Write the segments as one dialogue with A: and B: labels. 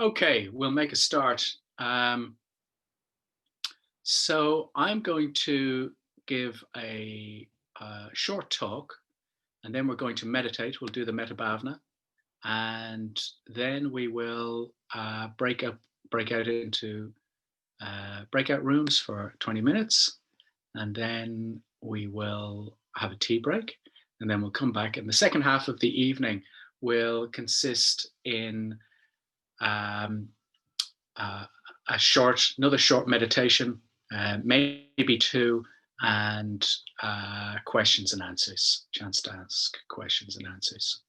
A: Okay, we'll make a start. So I'm going to give a short talk, and then we're going to meditate. We'll do the Metta Bhavana, and then we will break out into breakout rooms for 20 minutes, and then we will have a tea break, and then we'll come back. And the second half of the evening will consist in another short meditation, maybe two, and questions and answers, chance to ask questions and answers.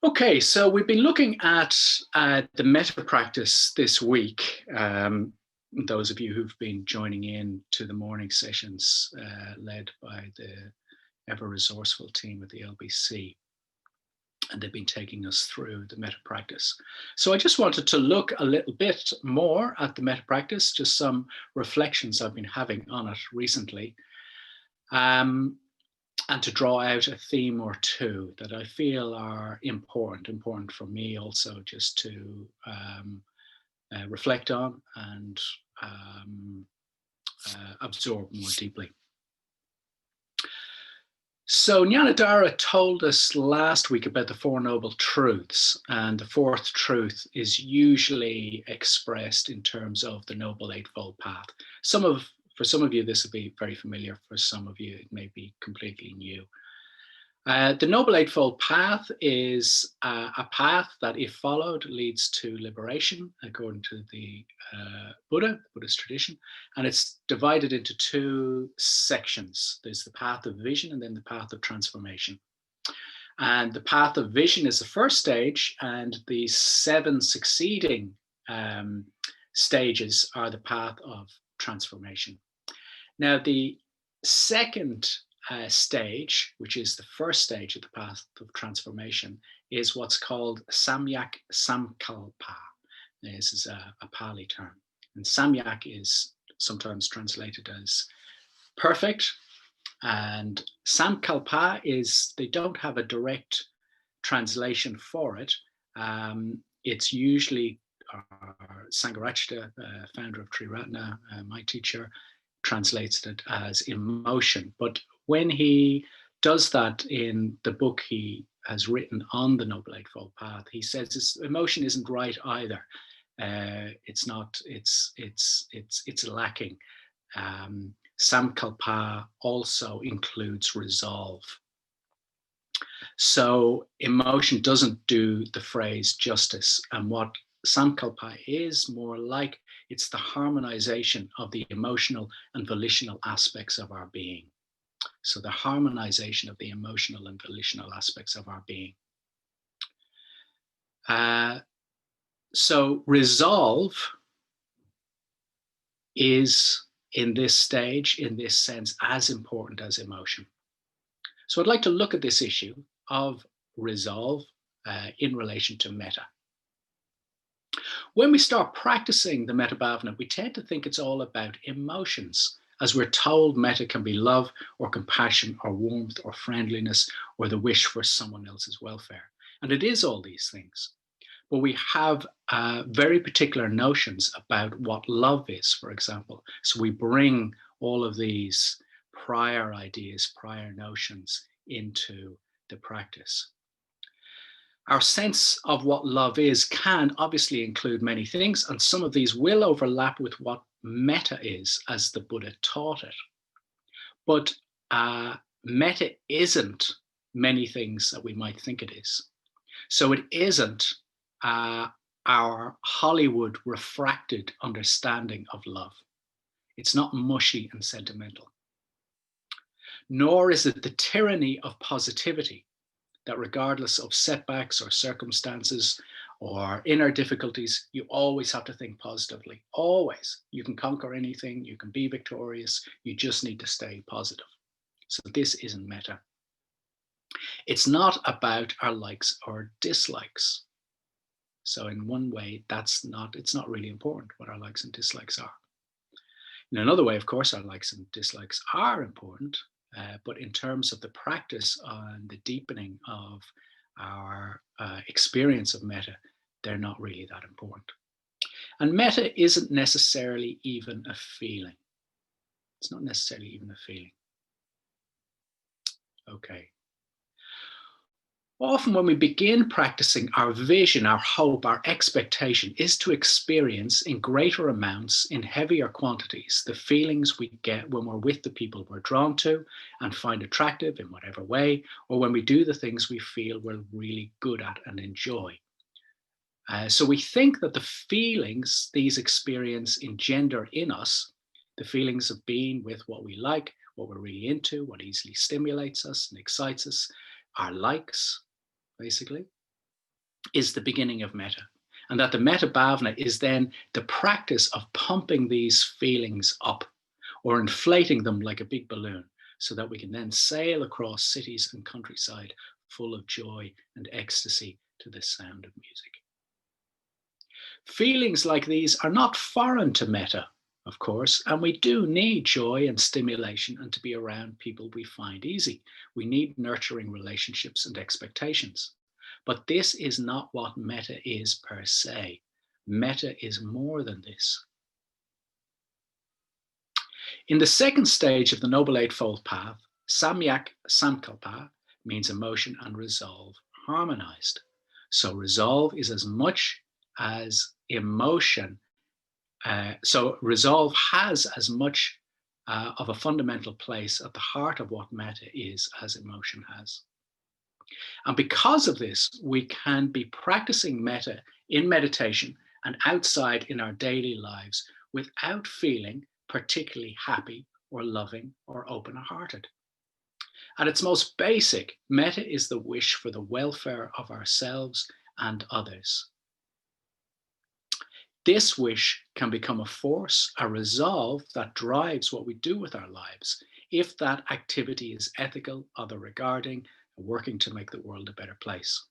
A: Okay, so we've been looking at the metta practice this week. Those of you who've been joining in to the morning sessions led by the ever resourceful team at the LBC. And they've been taking us through the metta practice. So I just wanted to look a little bit more at the metta practice, just some reflections I've been having on it recently, and to draw out a theme or two that I feel are important for me also just to reflect on and absorb more deeply. So Jnanadhara told us last week about the Four Noble Truths, and the fourth truth is usually expressed in terms of the Noble Eightfold Path. For some of you, this will be very familiar. For some of you, it may be completely new. The Noble Eightfold Path is a path that, if followed, leads to liberation, according to the Buddhist tradition. And it's divided into two sections. There's the path of vision and then the path of transformation. And the path of vision is the first stage, and the 7 succeeding stages are the path of transformation. Now, the second stage, which is the first stage of the path of transformation, is what's called Samyak Samkhalpa. This is a Pali term. And Samyak is sometimes translated as perfect. And Samkhalpa is, they don't have a direct translation for it. It's usually Sangharakshita, founder of Triratna, my teacher, translates it as emotion. But when he does that in the book he has written on the Noble Eightfold Path, he says this emotion isn't right either. It's not. It's lacking. Samkalpa also includes resolve. So emotion doesn't do the phrase justice, and what Samkalpa is more like, it's the harmonization of the emotional and volitional aspects of our being. So the harmonization of the emotional and volitional aspects of our being. So resolve is, in this stage, in this sense, as important as emotion. So I'd like to look at this issue of resolve in relation to metta. When we start practicing the Metta Bhavana, we tend to think it's all about emotions, as we're told metta can be love or compassion or warmth or friendliness or the wish for someone else's welfare. And it is all these things. But we have very particular notions about what love is, for example. So we bring all of these prior ideas, prior notions into the practice. Our sense of what love is can obviously include many things, and some of these will overlap with what metta is as the Buddha taught it. But metta isn't many things that we might think it is. So it isn't our Hollywood refracted understanding of love. It's not mushy and sentimental. Nor is it the tyranny of positivity, that regardless of setbacks or circumstances or inner difficulties, you always have to think positively. Always. You can conquer anything, you can be victorious, you just need to stay positive. So this isn't metta. It's not about our likes or dislikes. So in one way, it's not really important what our likes and dislikes are. In another way, of course, our likes and dislikes are important, but in terms of the practice and the deepening of our experience of metta, they're not really that important. And metta isn't necessarily even a feeling. It's not necessarily even a feeling. Okay. Often when we begin practicing, our vision, our hope, our expectation is to experience in greater amounts, in heavier quantities, the feelings we get when we're with the people we're drawn to and find attractive in whatever way, or when we do the things we feel we're really good at and enjoy. So we think that the feelings these experience engender in us, the feelings of being with what we like, what we're really into, what easily stimulates us and excites us, our likes, basically, is the beginning of metta. And that the metta bhavana is then the practice of pumping these feelings up or inflating them like a big balloon so that we can then sail across cities and countryside full of joy and ecstasy to the sound of music. Feelings like these are not foreign to metta, of course, and we do need joy and stimulation and to be around people we find easy. We need nurturing relationships and expectations. But this is not what metta is per se. Metta is more than this. In the second stage of the Noble Eightfold Path, Samyak Samkhalpa means emotion and resolve harmonized. So resolve is as much as emotion. So resolve has as much of a fundamental place at the heart of what metta is as emotion has. And because of this, we can be practicing metta in meditation and outside in our daily lives without feeling particularly happy or loving or open-hearted. At its most basic, metta is the wish for the welfare of ourselves and others. This wish can become a force, a resolve that drives what we do with our lives, if that activity is ethical, other regarding, working to make the world a better place.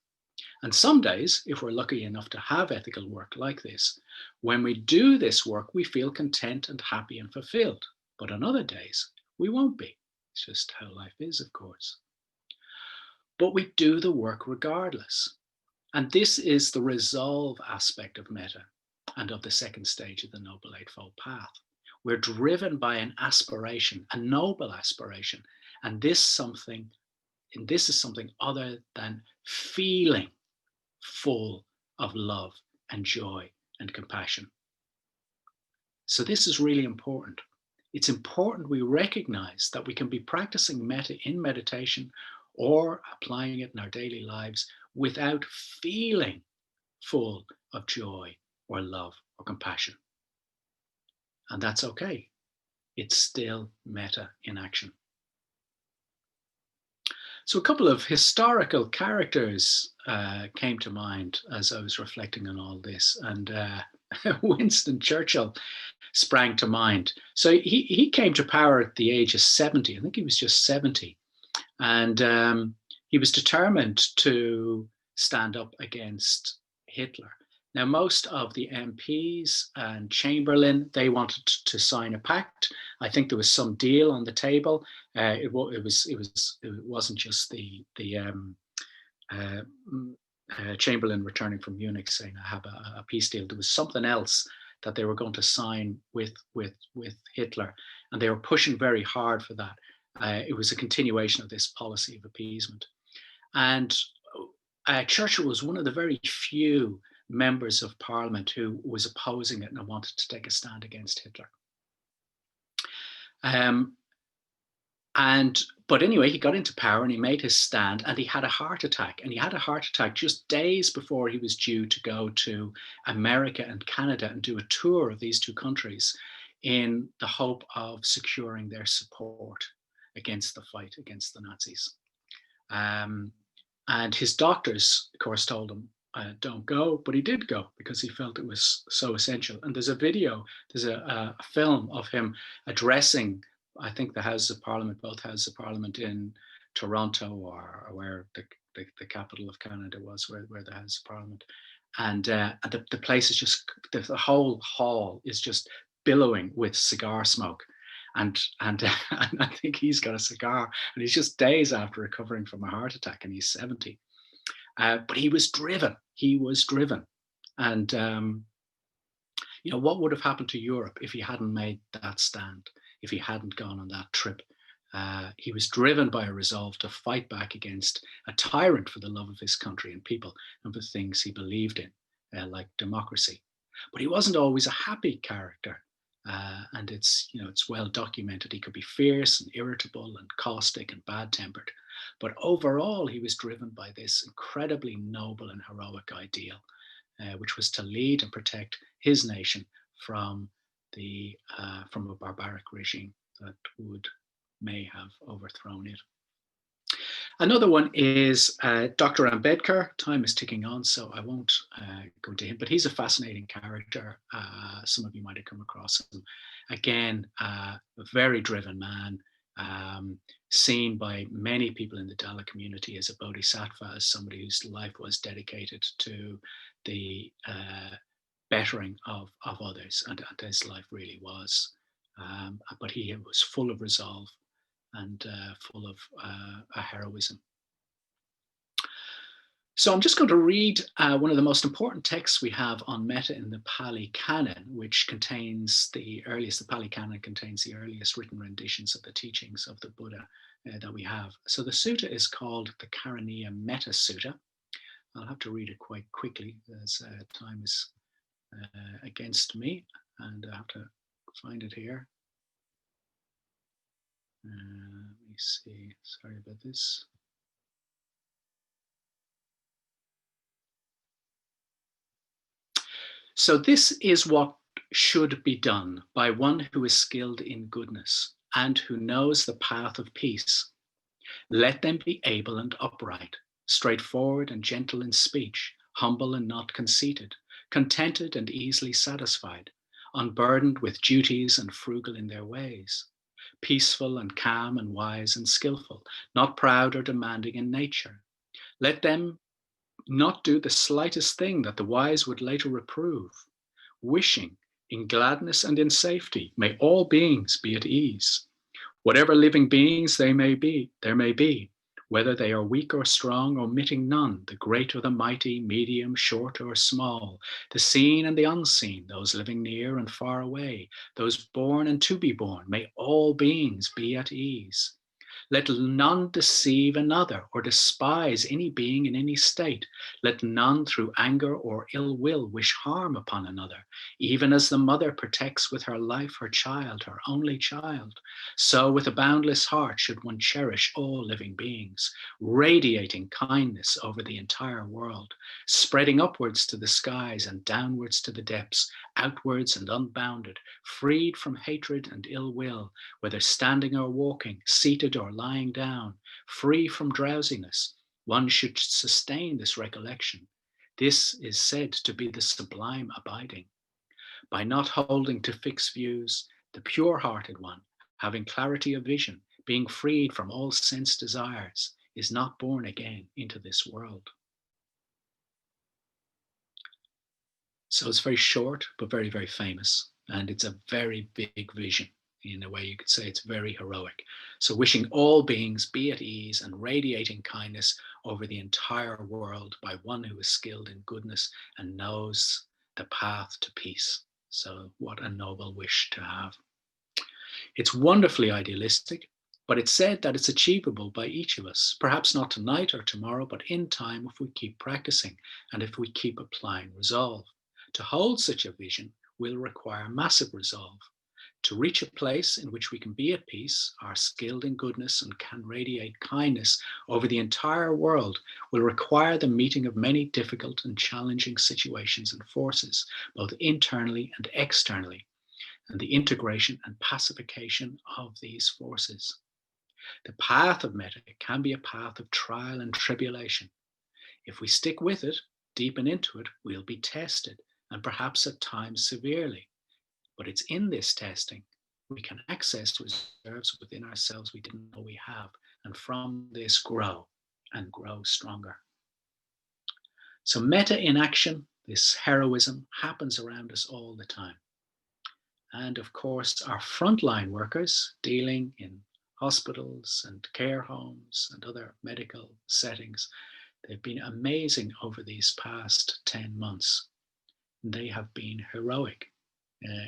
A: And some days, if we're lucky enough to have ethical work like this, when we do this work, we feel content and happy and fulfilled. But on other days, we won't be. It's just how life is, of course. But we do the work regardless. And this is the resolve aspect of metta and of the second stage of the Noble Eightfold Path. We're driven by an aspiration, a noble aspiration. And this is something other than feeling full of love and joy and compassion. So this is really important. It's important we recognize that we can be practicing metta in meditation or applying it in our daily lives without feeling full of joy or love or compassion. And that's okay. It's still metta in action. So a couple of historical characters came to mind as I was reflecting on all this, and Winston Churchill sprang to mind. So he came to power at the age of 70. I think he was just 70. And he was determined to stand up against Hitler. Now, most of the MPs and Chamberlain, they wanted to sign a pact. I think there was some deal on the table. It wasn't just the Chamberlain returning from Munich saying, "I have a peace deal." There was something else that they were going to sign with Hitler, and they were pushing very hard for that. It was a continuation of this policy of appeasement, and Churchill was one of the very few members of Parliament who was opposing it and wanted to take a stand against Hitler. But anyway, he got into power and he made his stand, and he had a heart attack. And he had a heart attack just days before he was due to go to America and Canada and do a tour of these two countries in the hope of securing their support against the fight against the Nazis. And his doctors, of course, told him, don't go, but he did go because he felt it was so essential. And there's a video, there's a film of him addressing, I think, the Houses of Parliament, both Houses of Parliament in Toronto or where the capital of Canada was, where the House of Parliament. And the place is just, the whole hall is just billowing with cigar smoke. And I think he's got a cigar, and he's just days after recovering from a heart attack, and he's 70. But he was driven. He was driven. And what would have happened to Europe if he hadn't made that stand, if he hadn't gone on that trip? He was driven by a resolve to fight back against a tyrant for the love of his country and people and for things he believed in, like democracy. But he wasn't always a happy character. And it's well documented. He could be fierce and irritable and caustic and bad-tempered. But overall, he was driven by this incredibly noble and heroic ideal, which was to lead and protect his nation from from a barbaric regime that may have overthrown it. Another one is Dr. Ambedkar. Time is ticking on, so I won't go to him, but he's a fascinating character. Some of you might have come across him. Again, a very driven man, seen by many people in the Dalit community as a bodhisattva, as somebody whose life was dedicated to the bettering of others, and his life really was. But he was full of resolve and full of heroism. So I'm just going to read one of the most important texts we have on metta in the Pali Canon, which contains the Pali Canon contains the earliest written renditions of the teachings of the Buddha that we have. So the sutta is called the Karenia Metasuta. I'll have to read it quite quickly as time is against me, and I have to find it here. Let me see, sorry about this. So this is what should be done by one who is skilled in goodness and who knows the path of peace. Let them be able and upright, straightforward and gentle in speech, humble and not conceited, contented and easily satisfied, unburdened with duties and frugal in their ways, peaceful and calm and wise and skillful, not proud or demanding in nature. Let them not do the slightest thing that the wise would later reprove, wishing in gladness and in safety, may all beings be at ease. Whatever living beings there may be, whether they are weak or strong, omitting none, the great or the mighty, medium, short or small, the seen and the unseen, those living near and far away, those born and to be born, may all beings be at ease. Let none deceive another or despise any being in any state. Let none through anger or ill will wish harm upon another. Even as the mother protects with her life her child, her only child, so with a boundless heart should one cherish all living beings, radiating kindness over the entire world, spreading upwards to the skies and downwards to the depths, outwards and unbounded, freed from hatred and ill will, whether standing or walking, seated or lying down, free from drowsiness. One should sustain this recollection. This is said to be the sublime abiding. By not holding to fixed views, the pure-hearted one, having clarity of vision, being freed from all sense desires, is not born again into this world. So it's very short, but very, very famous. And it's a very big vision. In a way, you could say it's very heroic. So wishing all beings be at ease and radiating kindness over the entire world by one who is skilled in goodness and knows the path to peace. So what a noble wish to have. It's wonderfully idealistic, but it's said that it's achievable by each of us, perhaps not tonight or tomorrow, but in time if we keep practicing and if we keep applying resolve. To hold such a vision will require massive resolve. To reach a place in which we can be at peace, are skilled in goodness and can radiate kindness over the entire world will require the meeting of many difficult and challenging situations and forces, both internally and externally, and the integration and pacification of these forces. The path of metta can be a path of trial and tribulation. If we stick with it, deepen into it, we'll be tested, and perhaps at times severely. But it's in this testing we can access reserves within ourselves we didn't know we have, and from this grow and grow stronger. So metta in action, this heroism, happens around us all the time. And of course, our frontline workers dealing in hospitals and care homes and other medical settings, they've been amazing over these past 10 months. They have been heroic,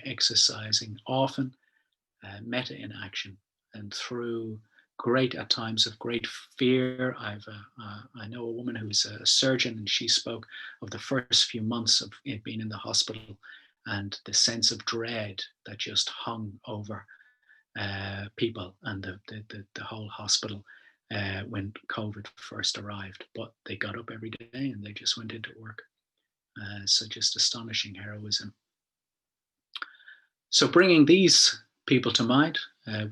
A: exercising often metta in action, and through at times of great fear. I know a woman who's a surgeon, and she spoke of the first few months of it being in the hospital and the sense of dread that just hung over people and the whole hospital when COVID first arrived. But they got up every day and they just went into work. So just astonishing heroism. So bringing these people to mind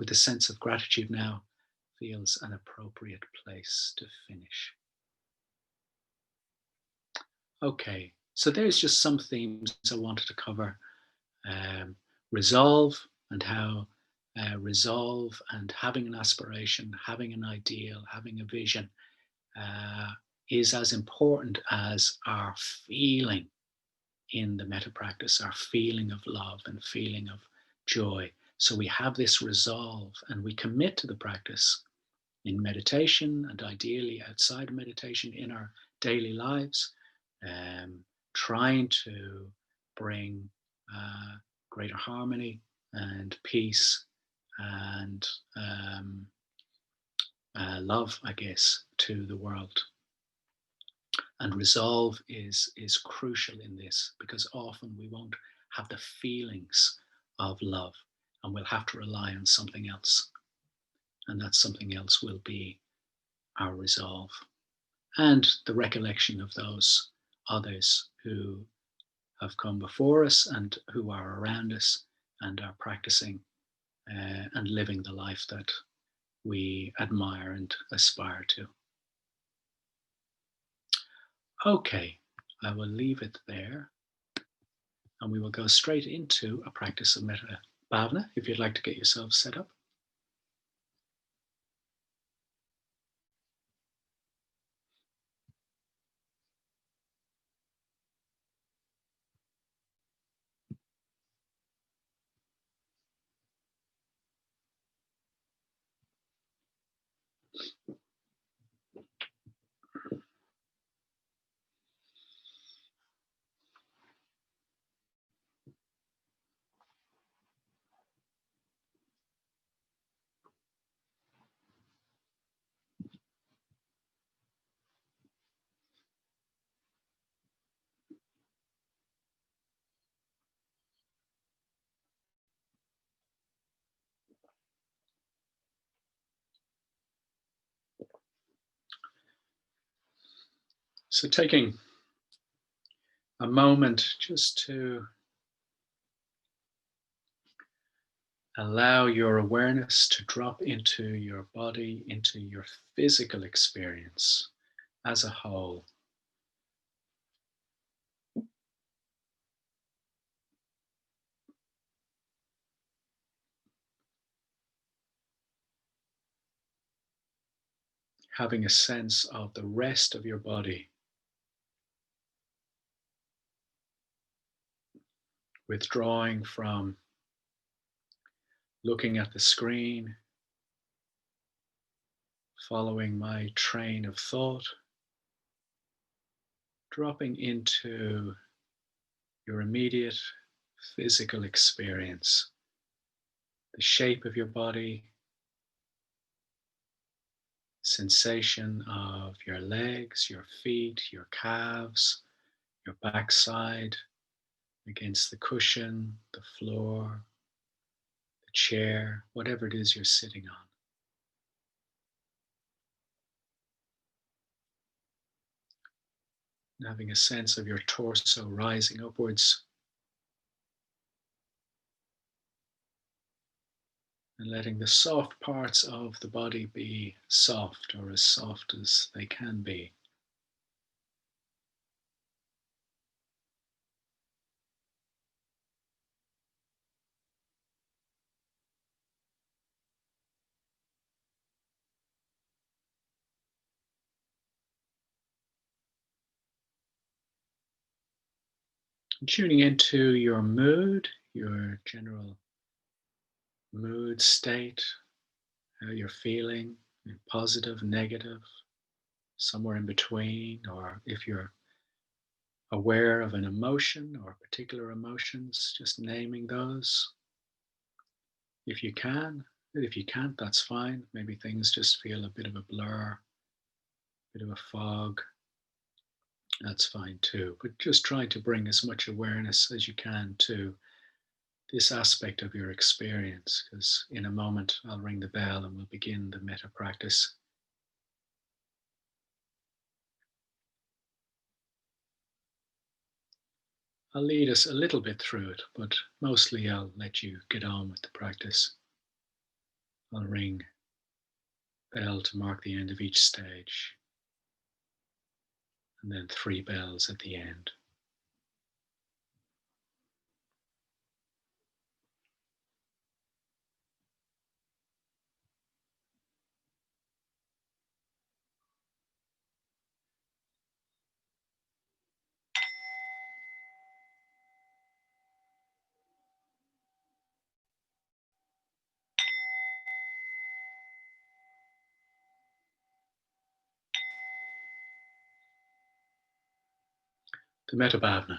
A: with a sense of gratitude now feels an appropriate place to finish. Okay, so there's just some themes I wanted to cover. Resolve and how resolve and having an aspiration, having an ideal, having a vision is as important as our feeling in the metta practice, our feeling of love and feeling of joy. So we have this resolve and we commit to the practice in meditation and ideally outside of meditation in our daily lives, trying to bring greater harmony and peace and love, I guess, to the world. And resolve is crucial in this, because often we won't have the feelings of love and we'll have to rely on something else. And that something else will be our resolve and the recollection of those others who have come before us and who are around us and are practicing and living the life that we admire and aspire to. Okay, I will leave it there and we will go straight into a practice of metta bhavana if you'd like to get yourself set up. So taking a moment just to allow your awareness to drop into your body, into your physical experience as a whole. Having a sense of the rest of your body, withdrawing from looking at the screen, following my train of thought, dropping into your immediate physical experience, the shape of your body, sensation of your legs, your feet, your calves, your backside against the cushion, the floor, the chair, whatever it is you're sitting on. And having a sense of your torso rising upwards and letting the soft parts of the body be soft or as soft as they can be. Tuning into your mood, your general mood state, how you're feeling, positive, negative, somewhere in between, or if you're aware of an emotion or particular emotions, just naming those if you can. If you can't, that's fine. Maybe things just feel a bit of a blur, a bit of a fog. That's fine too. But just try to bring as much awareness as you can to this aspect of your experience, because in a moment I'll ring the bell and we'll begin the metta practice. I'll lead us a little bit through it, but mostly I'll let you get on with the practice. I'll ring bell to mark the end of each stage, and then 3 bells at the end. The Metta Bhavana,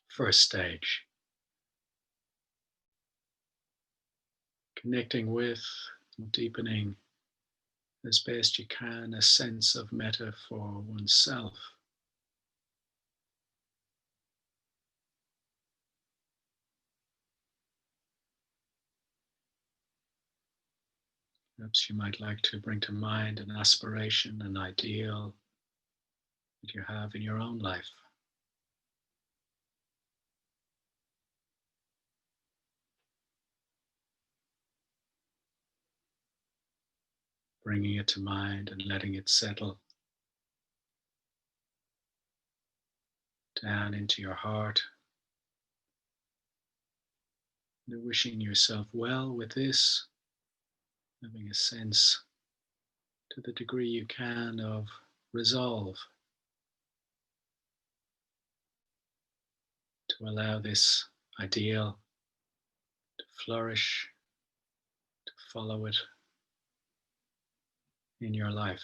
A: first stage. Connecting with, deepening as best you can a sense of metta for oneself. Perhaps you might like to bring to mind an aspiration, an ideal that you have in your own life. Bringing it to mind and letting it settle down into your heart. And wishing yourself well with this, having a sense to the degree you can of resolve to allow this ideal to flourish, to follow it in your life.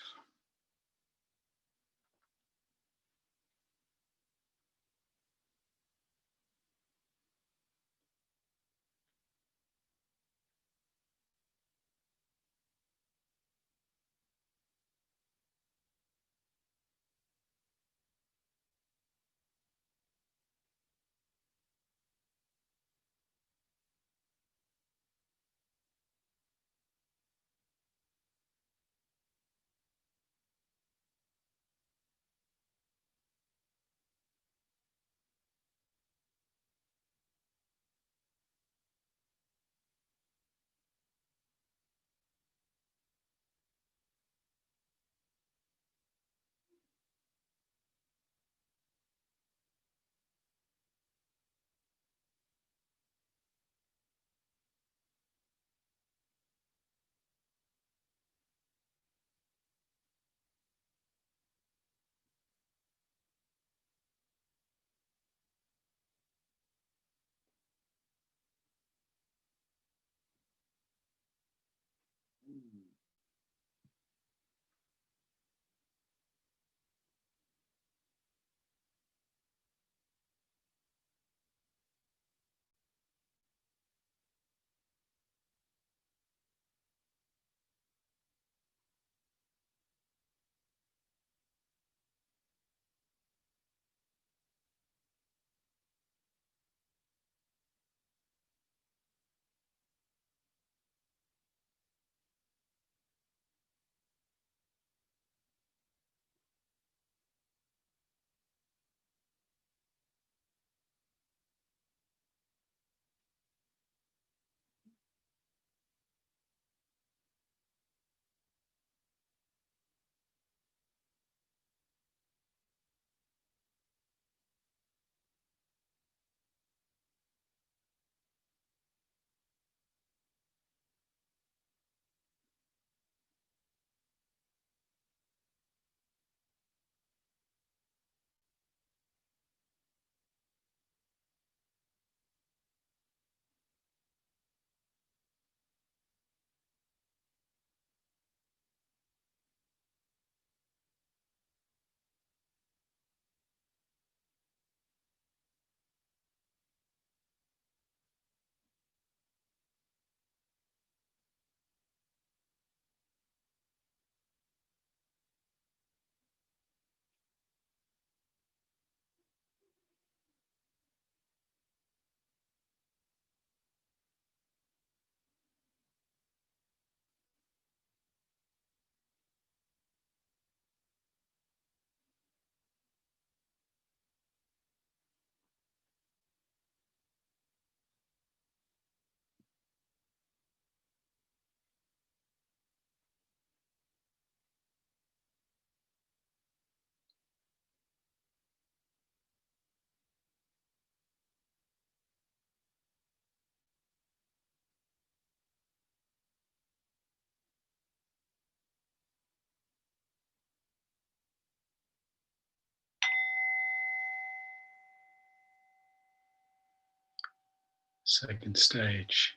A: Second stage,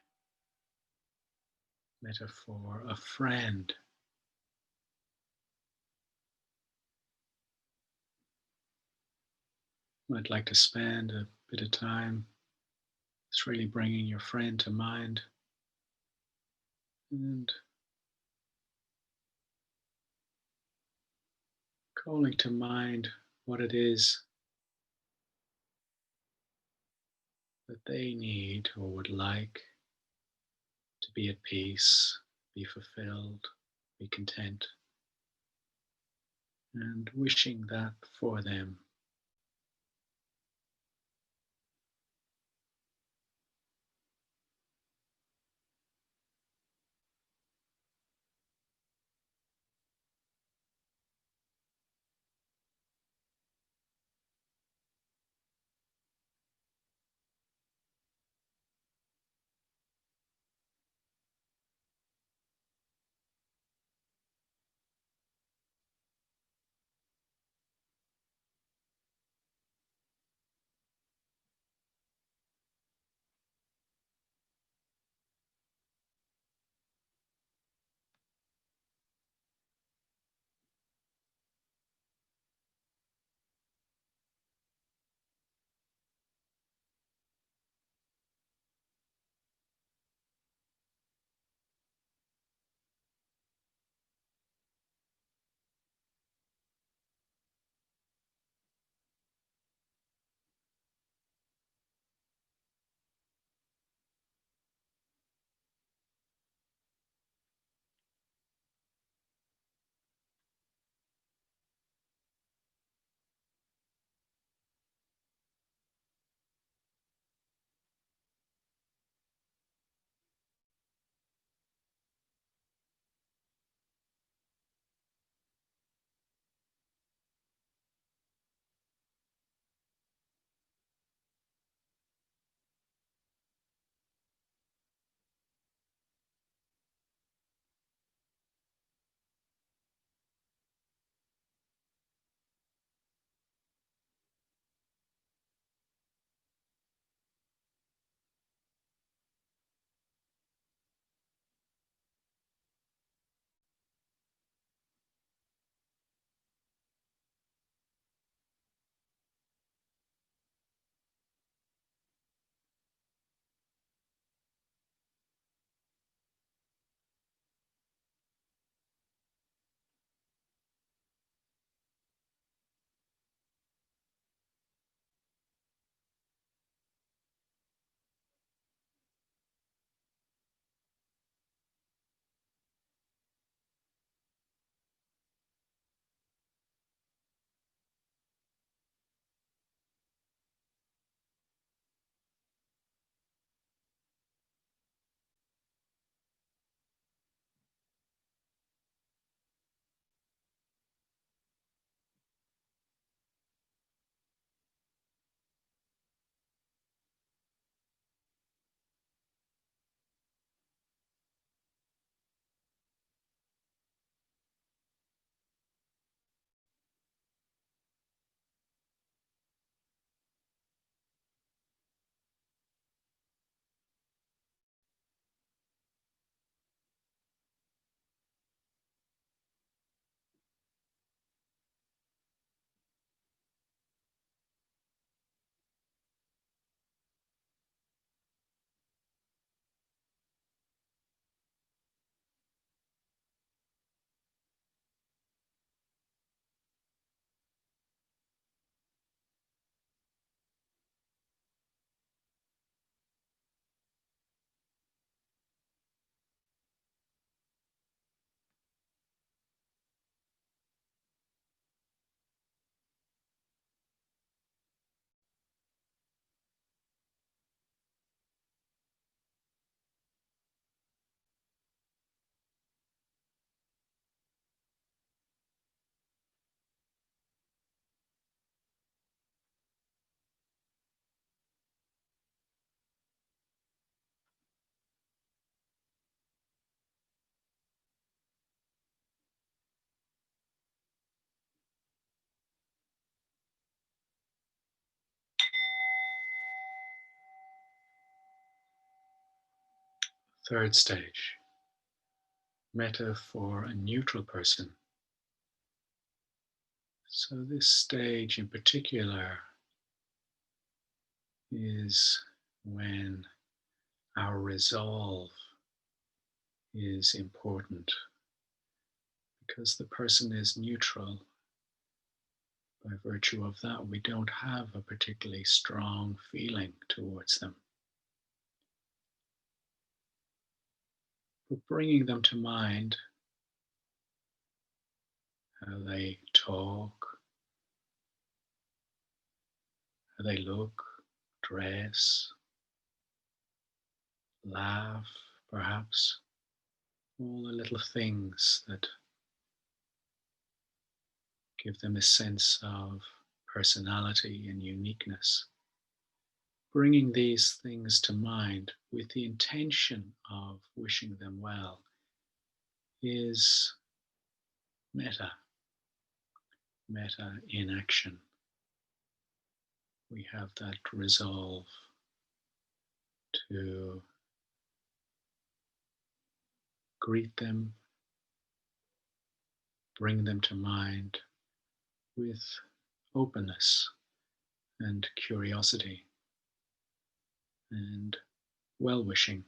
A: metaphor, a friend. Might like to spend a bit of time just really bringing your friend to mind and calling to mind what it is that they need or would like to be at peace, be fulfilled, be content, and wishing that for them. Third stage, metta for a neutral person. So this stage in particular is when our resolve is important, because the person is neutral. By virtue of that, we don't have a particularly strong feeling towards them. But bringing them to mind, how they talk, how they look, dress, laugh, perhaps, all the little things that give them a sense of personality and uniqueness. Bringing these things to mind with the intention of wishing them well is metta, metta in action. We have that resolve to greet them, bring them to mind with openness and curiosity and well-wishing.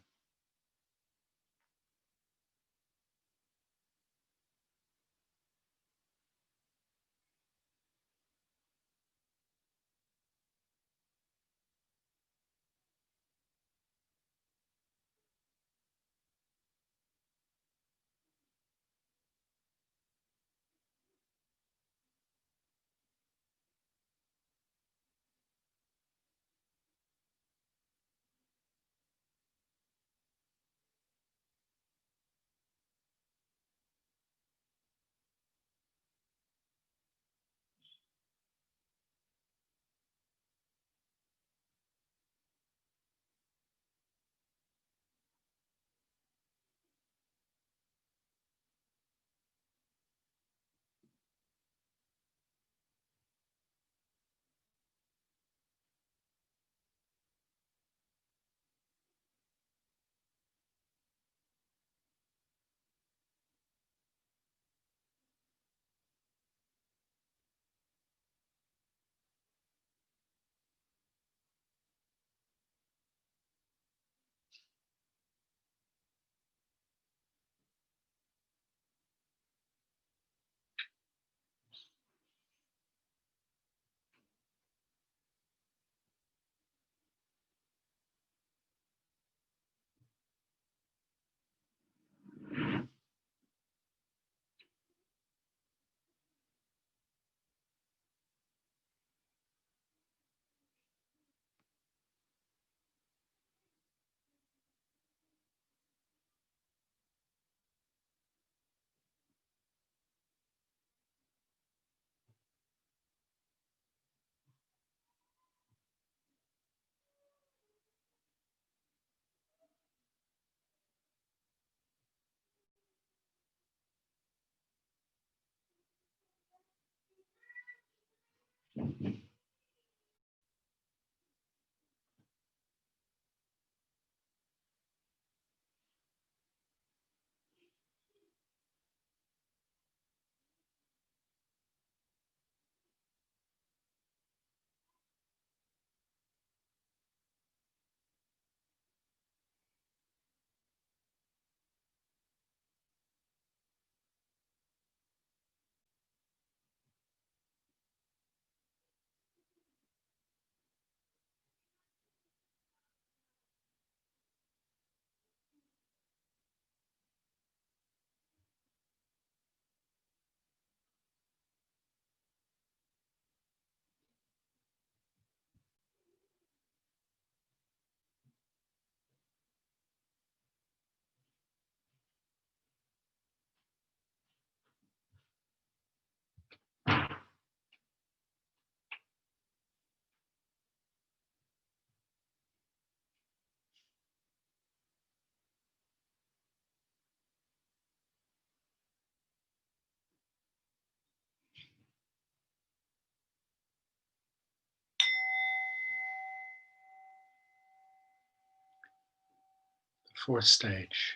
A: Fourth stage,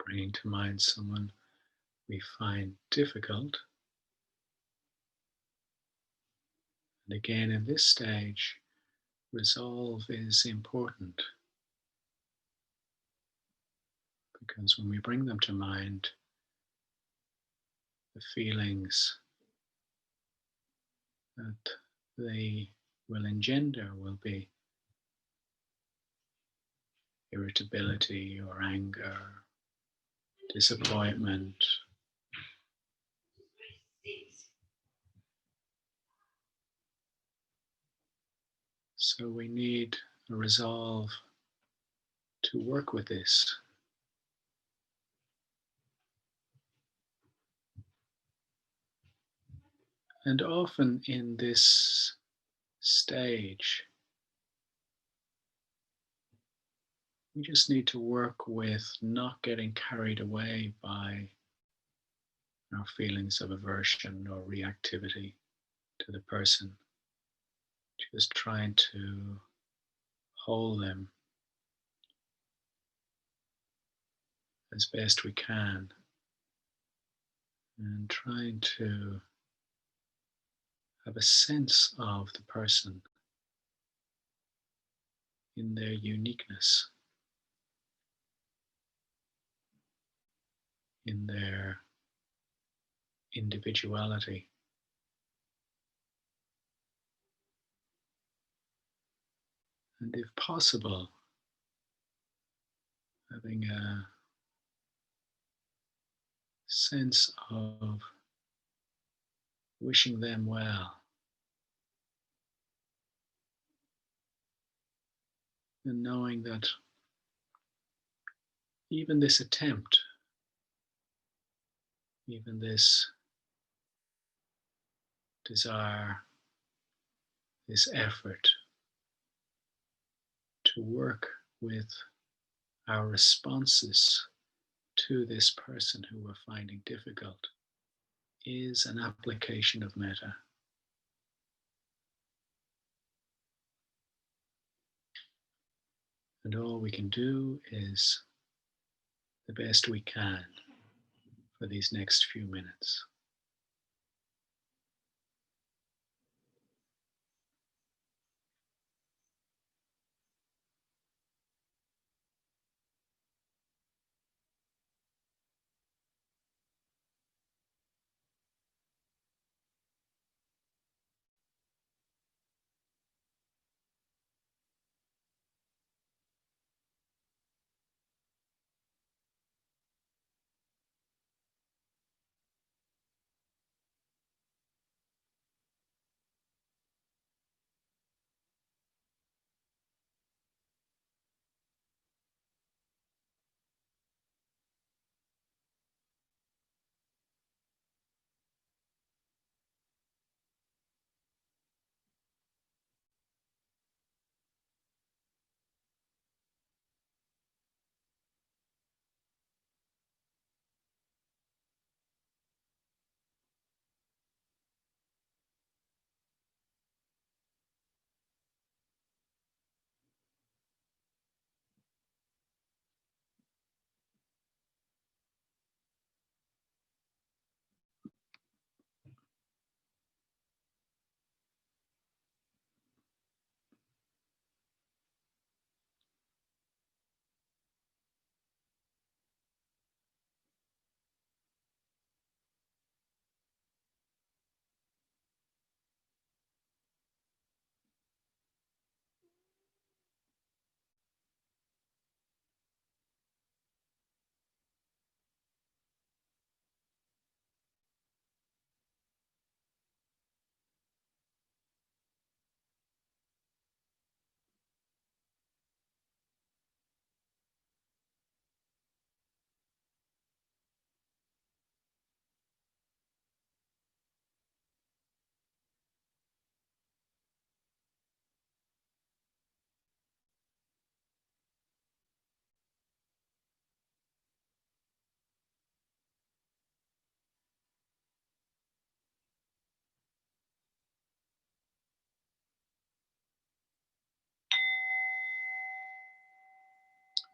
A: bringing to mind someone we find difficult. And again, in this stage, resolve is important, because when we bring them to mind, the feelings that they will engender will be irritability or anger, disappointment. So we need a resolve to work with this. And often in this stage, we just need to work with not getting carried away by our feelings of aversion or reactivity to the person, just trying to hold them as best we can and trying to have a sense of the person in their uniqueness, in their individuality. And if possible, having a sense of wishing them well and knowing that even this attempt, even this desire, this effort to work with our responses to this person who we're finding difficult is an application of metta. And all we can do is the best we can for these next few minutes.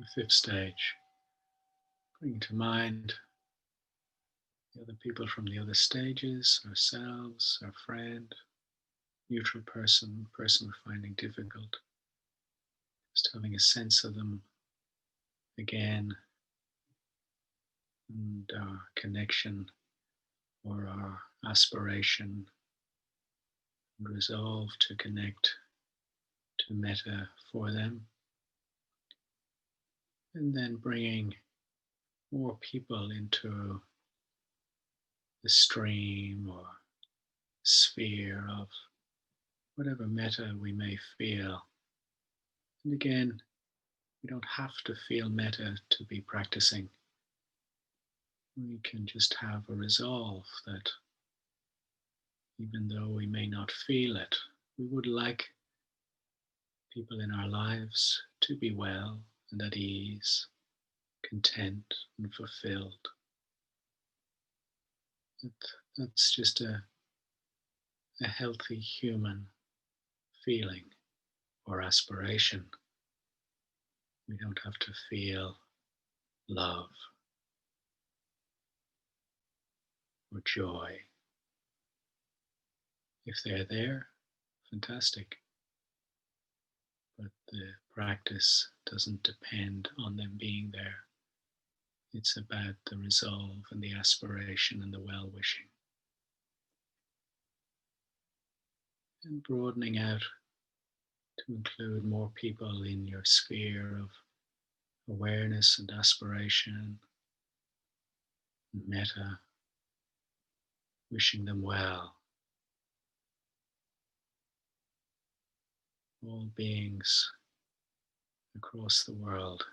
A: The fifth stage, bring to mind the other people from the other stages, ourselves, our friend, neutral person, person we're finding difficult. Just having a sense of them again, and our connection or our aspiration and resolve to connect to metta for them. And then bringing more people into the stream or sphere of whatever metta we may feel. And again, we don't have to feel metta to be practicing. We can just have a resolve that even though we may not feel it, we would like people in our lives to be well and at ease, content and fulfilled. That's just a healthy human feeling or aspiration. We don't have to feel love or joy. If they're there, fantastic. But the practice doesn't depend on them being there. It's about the resolve and the aspiration and the well-wishing. And broadening out to include more people in your sphere of awareness and aspiration, and metta, wishing them well. All beings across the world.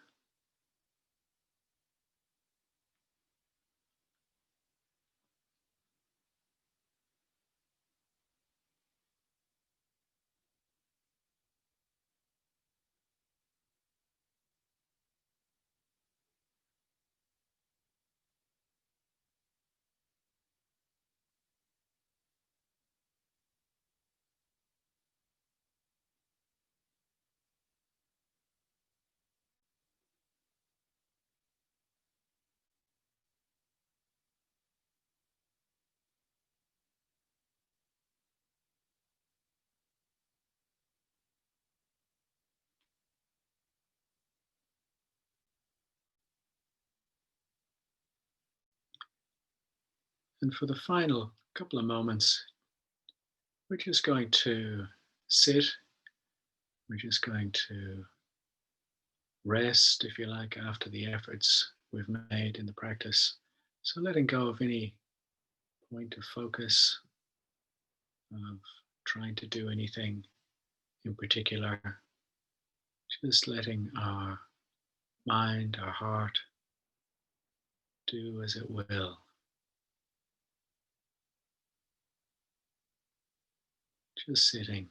A: And for the final couple of moments, we're just going to sit. We're just going to rest, if you like, after the efforts we've made in the practice. So letting go of any point of focus, of trying to do anything in particular, just letting our mind, our heart, do as it will. Just sitting.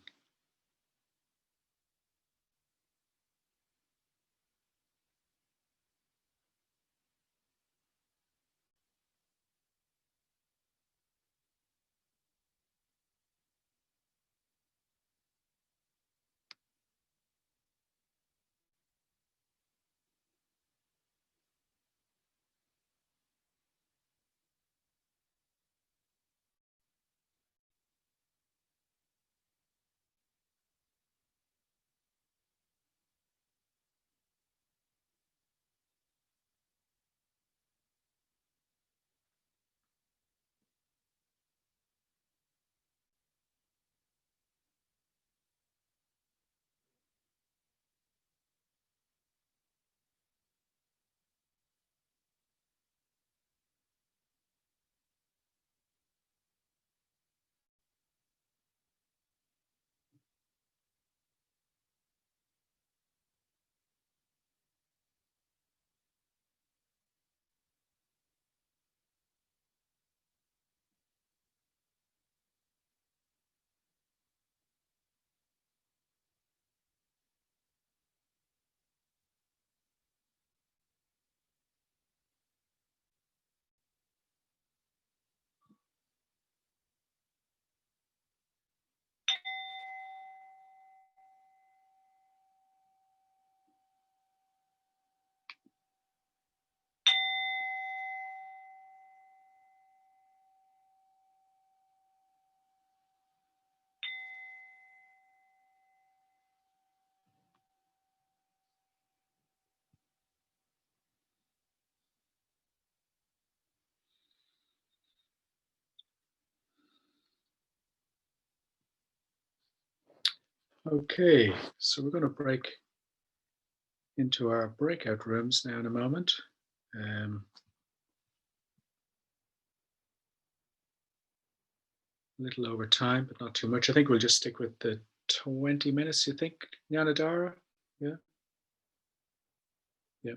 A: Okay, so we're going to break into our breakout rooms now in a moment. A little over time, but not too much. I think we'll just stick with the 20 minutes, you think, Jnanadhara? Yeah. Yeah.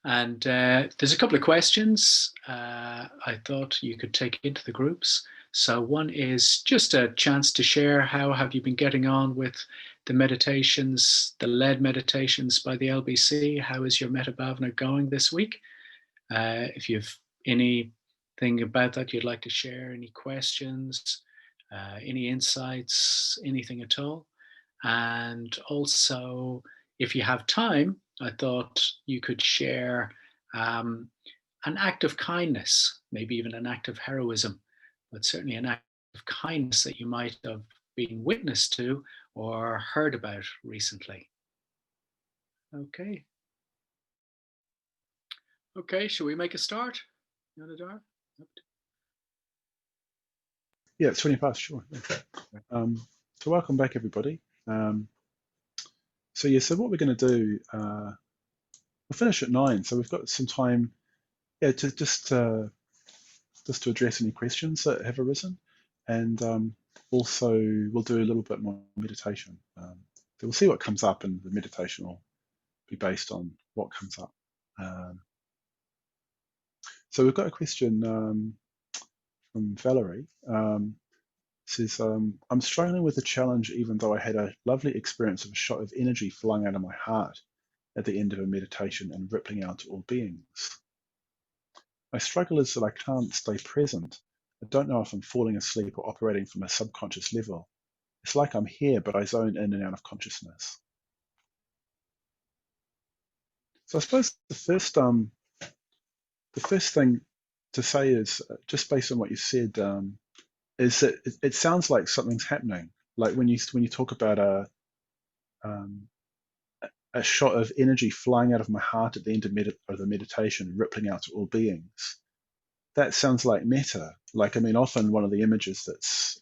A: And there's a couple of questions I thought you could take into the groups. So one is just a chance to share how have you been getting on with the meditations, the led meditations by the LBC? How is your Metta Bhavana going this week? If you've anything about that you'd like to share, any questions, any insights, anything at all. And also, if you have time, I thought you could share an act of kindness, maybe even an act of heroism, but certainly an act of kindness that you might have been witness to or heard about recently. Okay. Okay, shall we make a start? Jnanadhara?
B: Yeah, it's 20 past, sure. So welcome back, everybody. So what we're going to do, we'll finish at 9, so we've got some time, to just to address any questions that have arisen, and also we'll do a little bit more meditation. So we'll see what comes up, and the meditation will be based on what comes up. So we've got a question from Valerie. Says, I'm struggling with the challenge even though I had a lovely experience of a shot of energy flowing out of my heart at the end of a meditation and rippling out to all beings. My struggle is that I can't stay present. I don't know if I'm falling asleep or operating from a subconscious level. It's like I'm here, but I zone in and out of consciousness. So I suppose the first thing to say is, just based on what you said, is that it sounds like something's happening. Like when you talk about a shot of energy flying out of my heart at the end of the meditation, rippling out to all beings. That sounds like metta. Like, I mean, often one of the images that's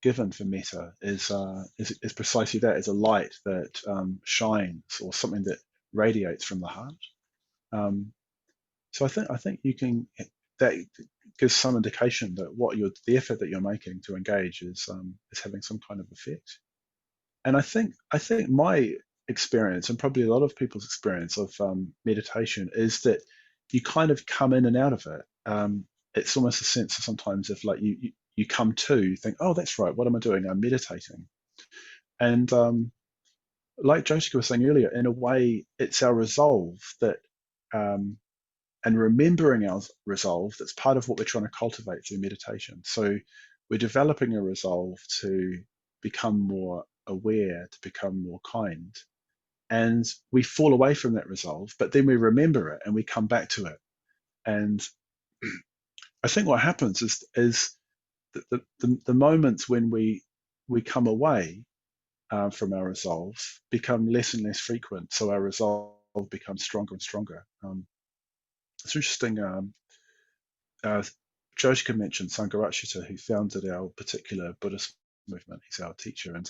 B: given for metta is precisely that, is a light that shines, or something that radiates from the heart. So I think you can, that gives some indication that the effort that you're making to engage is having some kind of effect. And I think my experience, and probably a lot of people's experience of meditation, is that you kind of come in and out of it. It's almost a sense of sometimes if like you come to, you think, oh, that's right, what am I doing? I'm meditating. And like Jyotika was saying earlier, in a way, it's our resolve that, and remembering our resolve, that's part of what we're trying to cultivate through meditation. So we're developing a resolve to become more aware, to become more kind. And we fall away from that resolve, but then we remember it and we come back to it. And I think what happens is the moments when we come away from our resolve become less and less frequent. So our resolve becomes stronger and stronger. It's interesting. Jyotika mentioned Sangharakshita, who founded our particular Buddhist movement. He's our teacher. And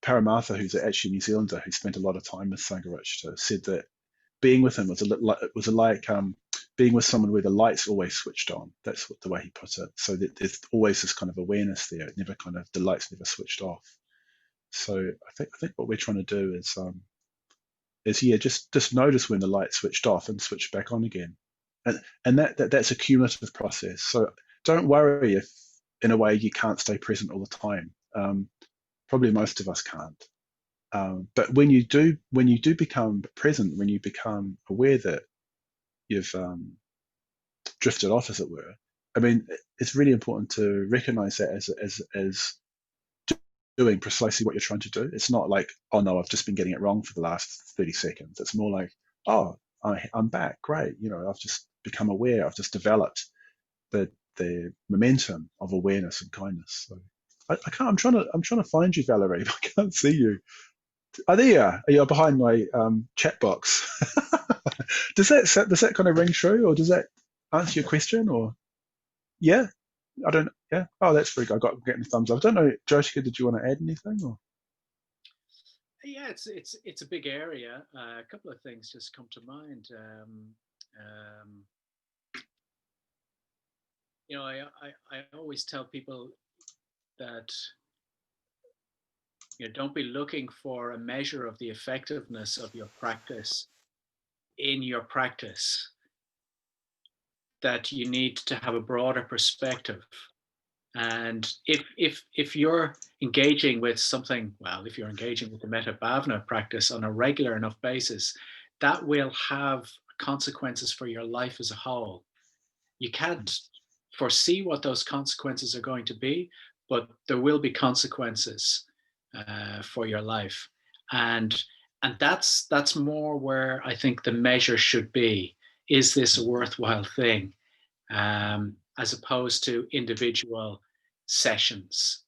B: Paramartha, who's actually a New Zealander who spent a lot of time with Sangharakshita, said that being with him was like being with someone where the light's always switched on. That's the way he put it. So that there's always this kind of awareness there. It never the light's never switched off. So I think what we're trying to do is just notice when the light's switched off and switch back on again. And that's a cumulative process. So don't worry if, in a way, you can't stay present all the time. Probably most of us can't. But when you do become present, when you become aware that you've drifted off, as it were, I mean, it's really important to recognize that as doing precisely what you're trying to do. It's not like, oh no, I've just been getting it wrong for the last 30 seconds. It's more like, oh, I'm back. Great. I've just become aware. I've just developed the momentum of awareness and kindness. So I can't. I'm trying to find you, Valerie. But I can't see you. Oh, there you are. You're behind my chat box. Does that kind of ring true, or does that answer your question? Or yeah, I don't. Yeah. Oh, that's very good. I'm getting the thumbs up. I don't know, Jyotika, did you want to add anything? Or?
A: Yeah, it's a big area. A couple of things just come to mind. You know, I always tell people that, you know, don't be looking for a measure of the effectiveness of your practice in your practice, that you need to have a broader perspective. And if you're engaging with something, well, if you're engaging with the metta bhavana practice on a regular enough basis, that will have consequences for your life as a whole. You can't foresee what those consequences are going to be, but there will be consequences for your life, and that's more where I think the measure should be. Is this a worthwhile thing? As opposed to individual sessions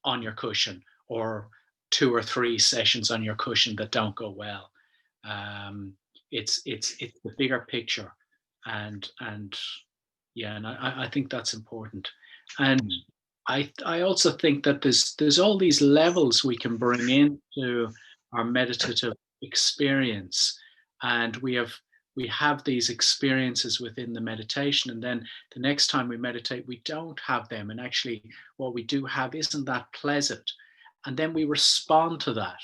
A: on your cushion, or 2 or 3 sessions on your cushion that don't go well. It's the bigger picture, and yeah, and I think that's important. And I also think that there's all these levels we can bring into our meditative experience, and we have these experiences within the meditation, and then the next time we meditate we don't have them, and actually what we do have isn't that pleasant, and then we respond to that.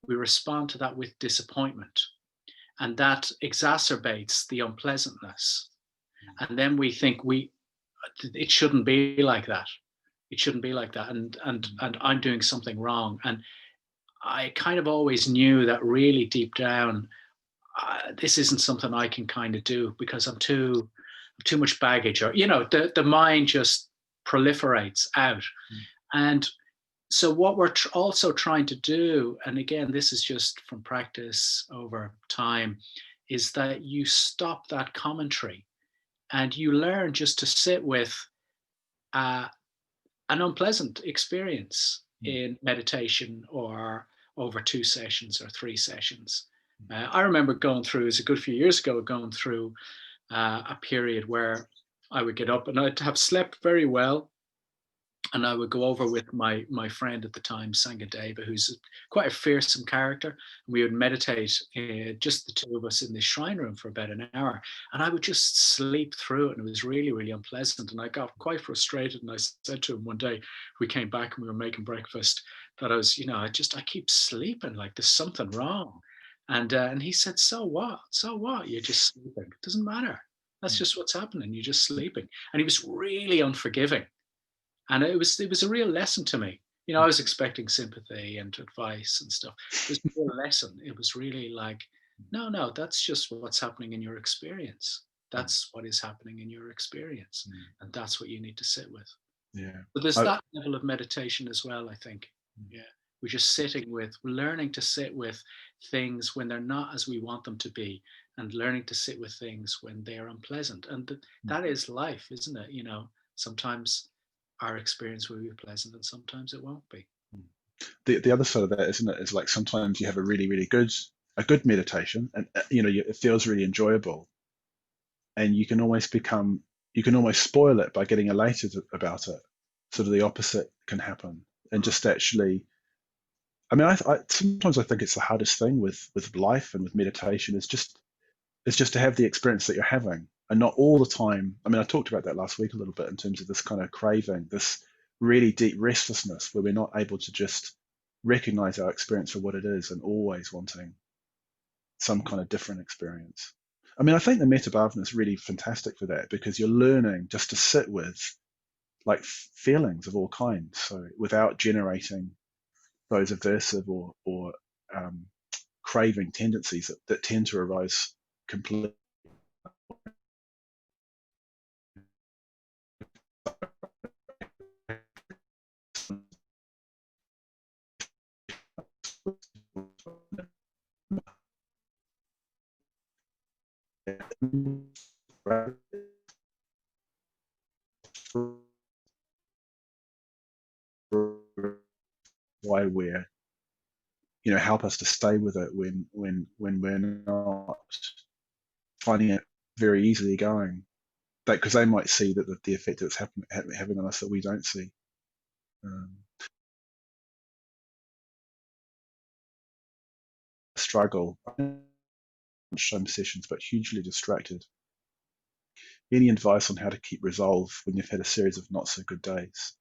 A: We respond to that with disappointment, and that exacerbates the unpleasantness, and then we think it shouldn't be like that. It shouldn't be like that, and I'm doing something wrong. And I kind of always knew that really deep down, this isn't something I can kind of do, because I'm too much baggage, or the mind just proliferates out. And so what we're also trying to do, and again this is just from practice over time, is that you stop that commentary and you learn just to sit with uh, an unpleasant experience in meditation, or over 2 sessions or 3 sessions. I remember going through, it was a good few years ago, going through a period where I would get up and I'd have slept very well, and I would go over with my friend at the time, Sangadeva, who's quite a fearsome character. And we would meditate, just the two of us in this shrine room, for about an hour. And I would just sleep through it. And it was really, really unpleasant. And I got quite frustrated. And I said to him one day, we came back and we were making breakfast, that I was, I keep sleeping, like there's something wrong. And he said, so what? So what? You're just sleeping. It doesn't matter. That's just what's happening. You're just sleeping. And he was really unforgiving. And it was a real lesson to me. I was expecting sympathy and advice and stuff. It was a real lesson. It was really like, no, that's just what's happening in your experience. That's what is happening in your experience, and that's what you need to sit with.
B: Yeah.
A: But there's that level of meditation as well, I think. Yeah, we're just learning to sit with things when they're not as we want them to be, and learning to sit with things when they're unpleasant. And that is life, isn't it? Sometimes our experience will be pleasant and sometimes it won't be.
B: The other side of that, isn't it, is like sometimes you have a really, really good meditation, and it feels really enjoyable, and you can almost spoil it by getting elated about it. Sort of the opposite can happen, and just actually, I mean, I sometimes I think it's the hardest thing with life and with meditation is just to have the experience that you're having, and not all the time. I mean, I talked about that last week a little bit in terms of this kind of craving, this really deep restlessness where we're not able to just recognize our experience for what it is, and always wanting some kind of different experience. I mean, I think the metta bhavana is really fantastic for that, because you're learning just to sit with like feelings of all kinds, so without generating those aversive or craving tendencies that tend to arise completely. Why we're help us to stay with it when we're not finding it very easily going. because they might see that the effect that it's having on us that we don't see. Struggle, some sessions, but hugely distracted. Any advice on how to keep resolve when you've had a series of not so good days?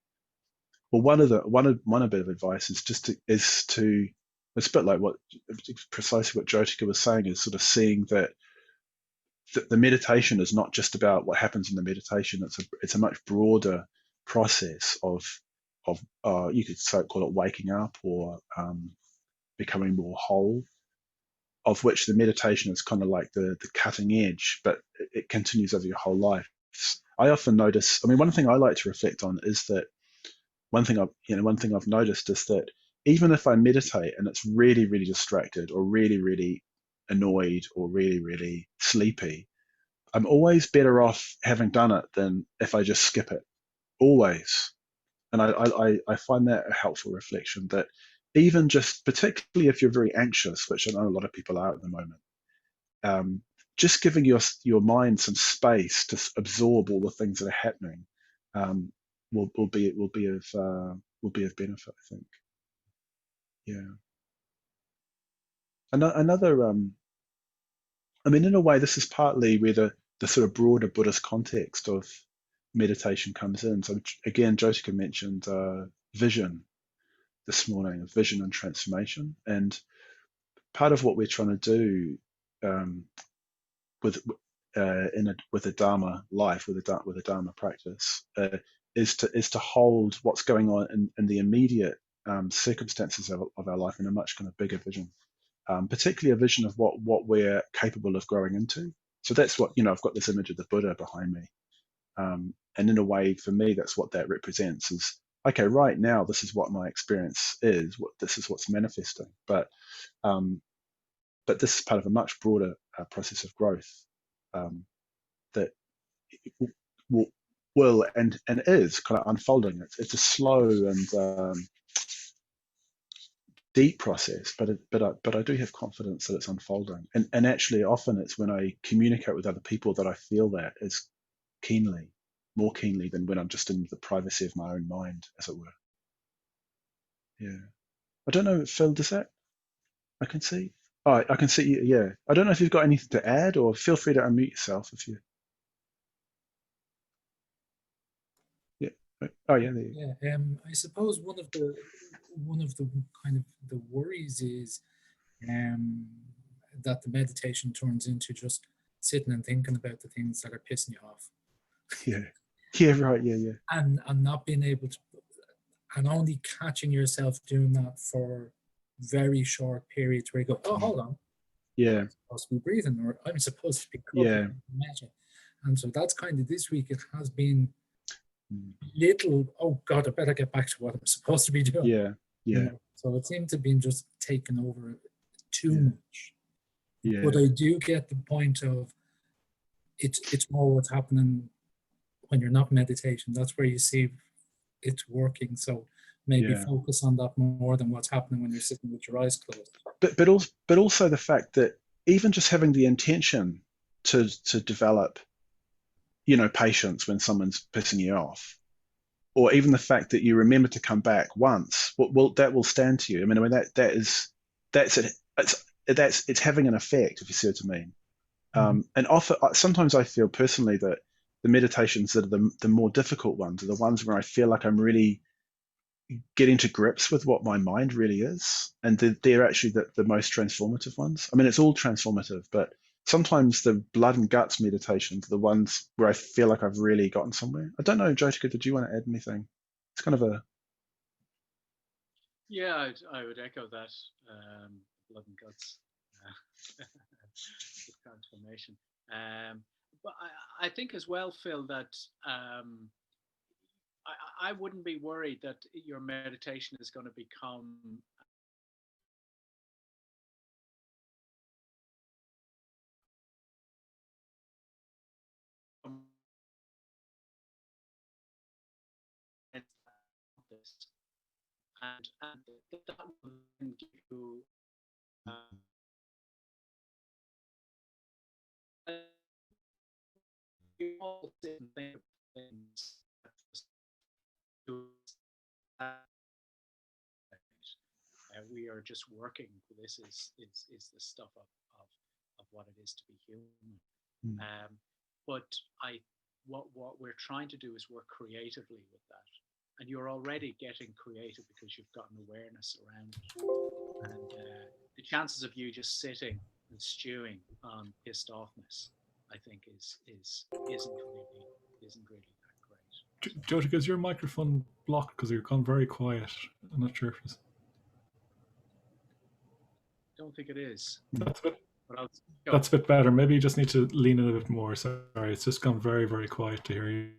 B: Well, one bit of advice is just to it's a bit like precisely what Jyotika was saying, is sort of seeing that the meditation is not just about what happens in the meditation. It's a much broader process of you could call it waking up or becoming more whole, of which the meditation is kind of like the cutting edge, but it continues over your whole life. I often notice, I mean, one thing I like to reflect on is that one thing I've noticed is that even if I meditate and it's really, really distracted or really, really annoyed or really, really sleepy, I'm always better off having done it than if I just skip it. Always. And I find that a helpful reflection, that even just, particularly if you're very anxious, which I know a lot of people are at the moment, just giving your mind some space to absorb all the things that are happening will be of benefit, I think. Yeah. Another, I mean, in a way, this is partly where the sort of broader Buddhist context of meditation comes in. So again, Jyotika mentioned vision this morning, vision and transformation, and part of what we're trying to do with a Dharma life, with a Dharma practice, is to hold what's going on in the immediate circumstances of our life in a much kind of bigger vision, particularly a vision of what we're capable of growing into. So that's what, I've got this image of the Buddha behind me, and in a way, for me, that's what that represents. Is okay, right now, this is what my experience is. This is what's manifesting, but this is part of a much broader process of growth that will and is kind of unfolding. It's a slow and deep process, but I do have confidence that it's unfolding. And actually, often it's when I communicate with other people that I feel that as more keenly than when I'm just in the privacy of my own mind, as it were. Yeah. I don't know, Phil, does that? I can see. Oh, I can see you. Yeah. I don't know if you've got anything to add, or feel free to unmute yourself if you. Yeah. Oh, yeah. There you go.
C: Yeah. I suppose one of the kind of the worries is that the meditation turns into just sitting and thinking about the things that are pissing you off.
B: Yeah. Yeah. Right. Yeah. Yeah.
C: And not being able to, and only catching yourself doing that for very short periods where you go, oh, hold on.
B: Yeah.
C: I'm supposed to be breathing, or I'm supposed to be
B: Yeah.
C: metta. And so that's kind of this week. It has been little, oh God, I better get back to what I'm supposed to be doing.
B: Yeah. Yeah.
C: So it seemed to be just taken over too much.
B: Yeah.
C: But I do get the point of it's more what's happening when you're not meditating. That's where you see it's working. So maybe focus on that more than what's happening when you're sitting with your eyes closed.
B: But also the fact that even just having the intention to develop, patience when someone's pissing you off, or even the fact that you remember to come back once, that will stand to you. I mean that's it. It's having an effect, if you see what I mean. And sometimes I feel personally that the meditations that are the more difficult ones are the ones where I feel like I'm really getting to grips with what my mind really is, and they're actually the most transformative ones. I mean, it's all transformative, but sometimes the blood and guts meditations are the ones where I feel like I've really gotten somewhere. I don't know, Jyotika, did you want to add anything? It's kind of a...
A: Yeah, I would echo that. Blood and guts transformation. But I think as well, Phil, that I wouldn't be worried that your meditation is going to become this, and that will then give you we all sit and think of things. We are just working. This is the stuff of what it is to be human. But what we're trying to do is work creatively with that. And you're already getting creative because you've got an awareness around it. And the chances of you just sitting and stewing on pissed offness, I think, isn't really that great.
D: Jyotika, is your microphone blocked because you've gone very quiet? I'm not sure if it's.
A: Don't think it is.
D: That's a bit better. Maybe you just need to lean in a bit more. Sorry, it's just gone very, very quiet to hear you.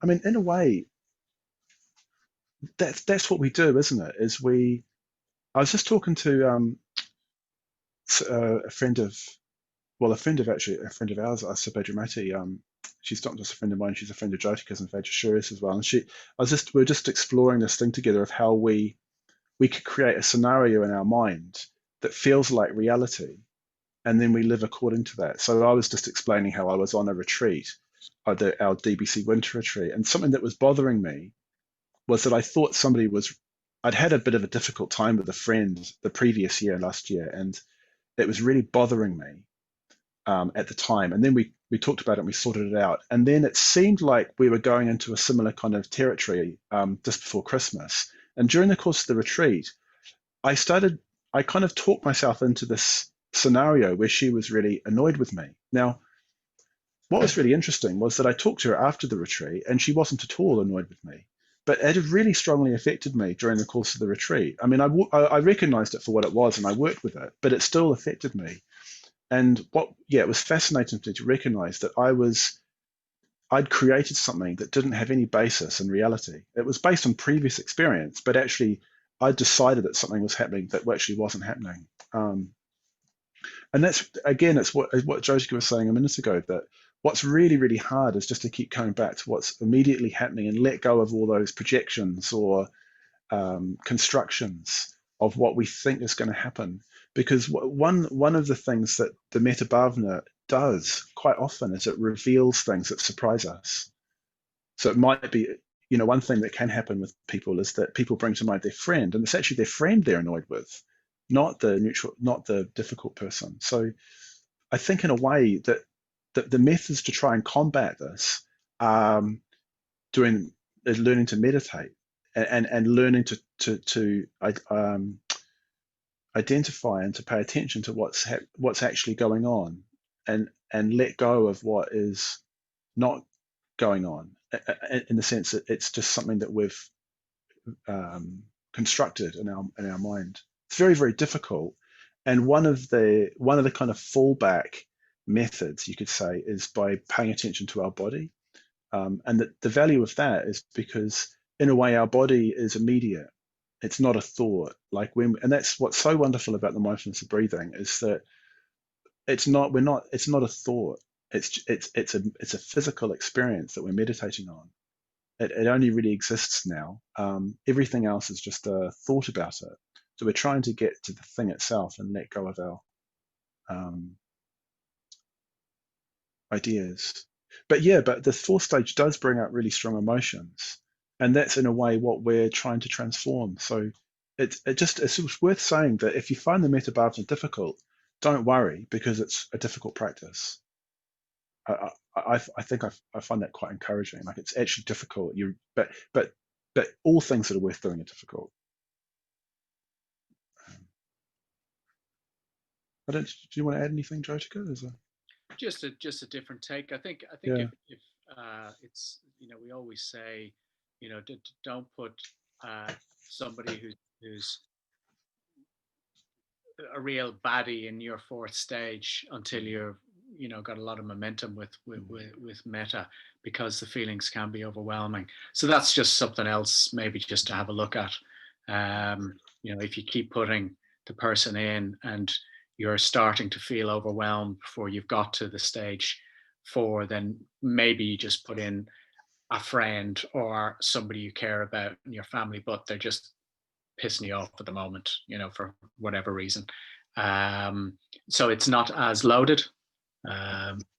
B: I mean, in a way, that's what we do, isn't it? I was just talking to a friend of ours, Sabedramati. She's not just a friend of mine; she's a friend of Jyotika's and Vajrashuri's as well. And we're just exploring this thing together of how we could create a scenario in our mind that feels like reality, and then we live according to that. So I was just explaining how I was on a retreat, our DBC winter retreat, and something that was bothering me was that I thought I'd had a bit of a difficult time with a friend the previous year, last year, and it was really bothering me at the time. And then we talked about it and we sorted it out. And then it seemed like we were going into a similar kind of territory just before Christmas. And during the course of the retreat, I kind of talked myself into this scenario where she was really annoyed with me. Now, what was really interesting was that I talked to her after the retreat and she wasn't at all annoyed with me. But it had really strongly affected me during the course of the retreat. I mean, I recognized it for what it was and I worked with it, but it still affected me. And it was fascinating to recognize that I'd created something that didn't have any basis in reality. It was based on previous experience, but actually I decided that something was happening that actually wasn't happening. And that's, again, it's what Jyotika was saying a minute ago, that what's really, really hard is just to keep coming back to what's immediately happening and let go of all those projections or constructions of what we think is going to happen. Because one of the things that the Metta Bhavana does quite often is it reveals things that surprise us. So it might be, one thing that can happen with people is that people bring to mind their friend, and it's actually their friend they're annoyed with, not the difficult person. So I think in a way that the methods to try and combat this is learning to meditate and learning to identify and to pay attention to what's actually going on and let go of what is not going on, in the sense that it's just something that we've constructed in our mind. It's very, very difficult, and one of the kind of fallback methods, you could say, is by paying attention to our body, and the value of that is because in a way our body is immediate. It's not a thought. And that's what's so wonderful about the mindfulness of breathing, is that it's not a thought. It's a physical experience that we're meditating on. It only really exists now. Everything else is just a thought about it. So we're trying to get to the thing itself and let go of our ideas. But the fourth stage does bring out really strong emotions, and that's in a way what we're trying to transform. So it's worth saying that if you find the Metta Bhavana difficult, don't worry, because it's a difficult practice. I think I find that quite encouraging. Like, it's actually difficult. But all things that are worth doing are difficult. Do you want to add anything, Jyotika?
A: Just a different take. I think
B: Yeah.
A: if it's, we always say, don't put somebody who's a real baddie in your fourth stage until you're, got a lot of momentum with metta, because the feelings can be overwhelming. So that's just something else, maybe just to have a look at. If you keep putting the person in and you're starting to feel overwhelmed before you've got to the stage 4, then maybe you just put in a friend or somebody you care about in your family, but they're just pissing you off at the moment, for whatever reason. So it's not as loaded.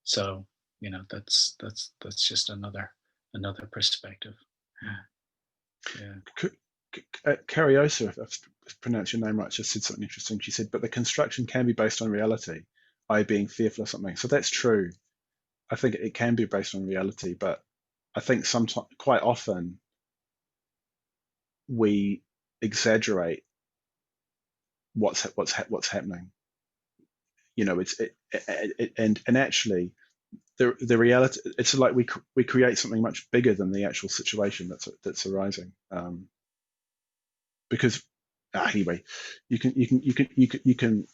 A: So that's just another perspective. Yeah.
B: Cariosa, if I've pronounced your name right, just said something interesting. She said, but the construction can be based on reality, i.e. being fearful of something. So that's true. I think it can be based on reality, but I think sometimes, quite often, we exaggerate what's happening. And actually, the reality, it's like we create something much bigger than the actual situation that's arising. Because anyway, you can.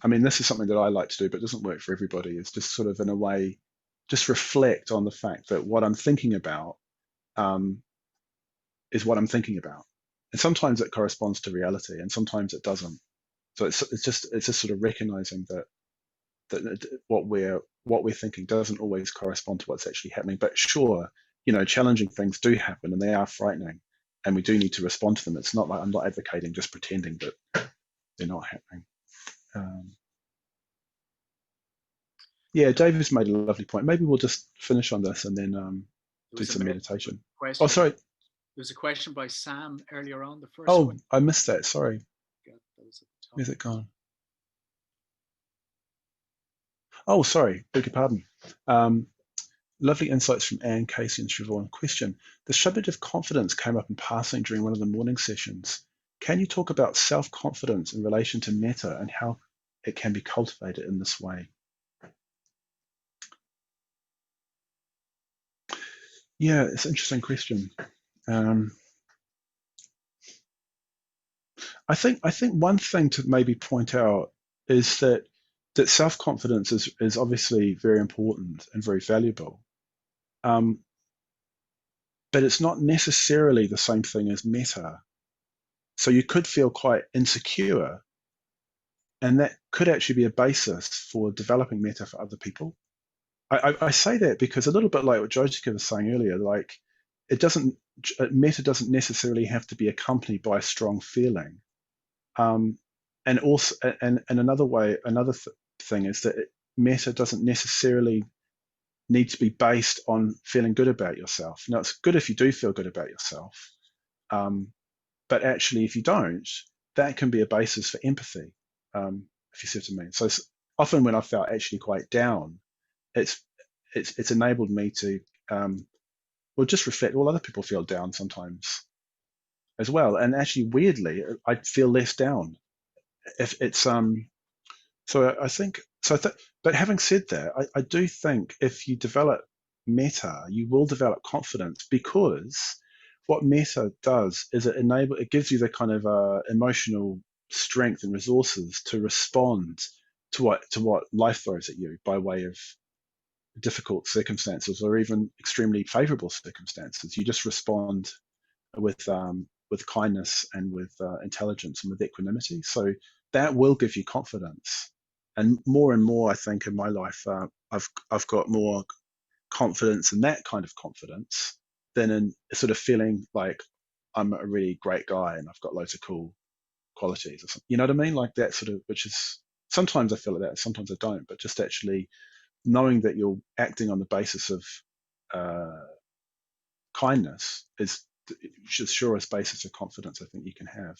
B: I mean, this is something that I like to do, but it doesn't work for everybody. It's just sort of, in a way, just reflect on the fact that what I'm thinking about is what I'm thinking about, and sometimes it corresponds to reality, and sometimes it doesn't. So it's just sort of recognizing that what we're thinking doesn't always correspond to what's actually happening. But sure, challenging things do happen, and they are frightening, and we do need to respond to them. It's not like I'm not advocating just pretending that they're not happening. Yeah, David's made a lovely point. Maybe we'll just finish on this and then do some meditation. Oh, sorry. There
A: was a question by Sam earlier on, the first
B: one.
A: one.
B: I missed that. Sorry. Where's it gone? Oh, sorry. Beg your pardon. Lovely insights from Anne, Casey, and Siobhan. Question: the subject of confidence came up in passing during one of the morning sessions. Can you talk about self-confidence in relation to metta and how it can be cultivated in this way? Yeah, it's an interesting question. I think one thing to maybe point out is that self-confidence is obviously very important and very valuable. But it's not necessarily the same thing as metta. So you could feel quite insecure, and that could actually be a basis for developing metta for other people. I say that because, a little bit like what Jyotika was saying earlier, like metta doesn't necessarily have to be accompanied by a strong feeling. And also, and another thing is that metta doesn't necessarily need to be based on feeling good about yourself. Now, it's good if you do feel good about yourself, but actually, if you don't, that can be a basis for empathy, if you see what I mean. So often when I felt actually quite down, it's enabled me to just reflect. Well, other people feel down sometimes as well, and actually, weirdly, I feel less down if it's So I think so. But having said that, I do think if you develop metta, you will develop confidence, because what metta does is it gives you the kind of emotional strength and resources to respond to what life throws at you by way of difficult circumstances or even extremely favorable circumstances. You just respond with kindness and with intelligence and with equanimity. So that will give you confidence. And more, I think, in my life, I've got more confidence in that kind of confidence than in sort of feeling like I'm a really great guy and I've got loads of cool qualities or something. You know what I mean? Like that sort of, which is, sometimes I feel like that, sometimes I don't. But just actually knowing that you're acting on the basis of kindness is the surest basis of confidence I think you can have.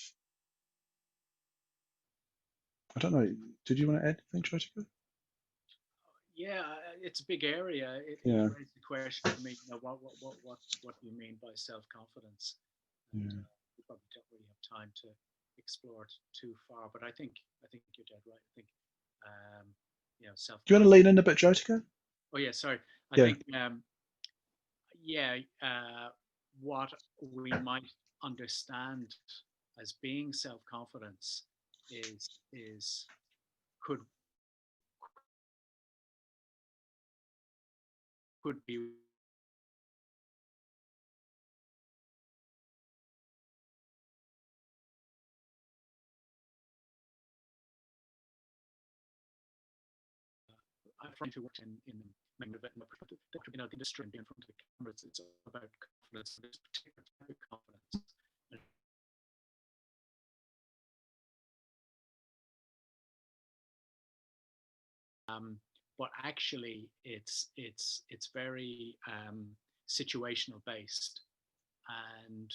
B: I don't know. Did you want to add anything, Jyotika?
A: Yeah, it's a big area. It raised the question for me. What do you mean by self-confidence? We probably don't really have time to explore it too far, but I think you're dead right. I think self.
B: Do you want to lean in a bit, Jyotika?
A: Oh yeah, sorry. I think what we might understand as being self-confidence is could be I'm trying to work in the industry and being in front of the cameras. It's all about confidence. There's a particular type of confidence. But actually, it's very situational based, and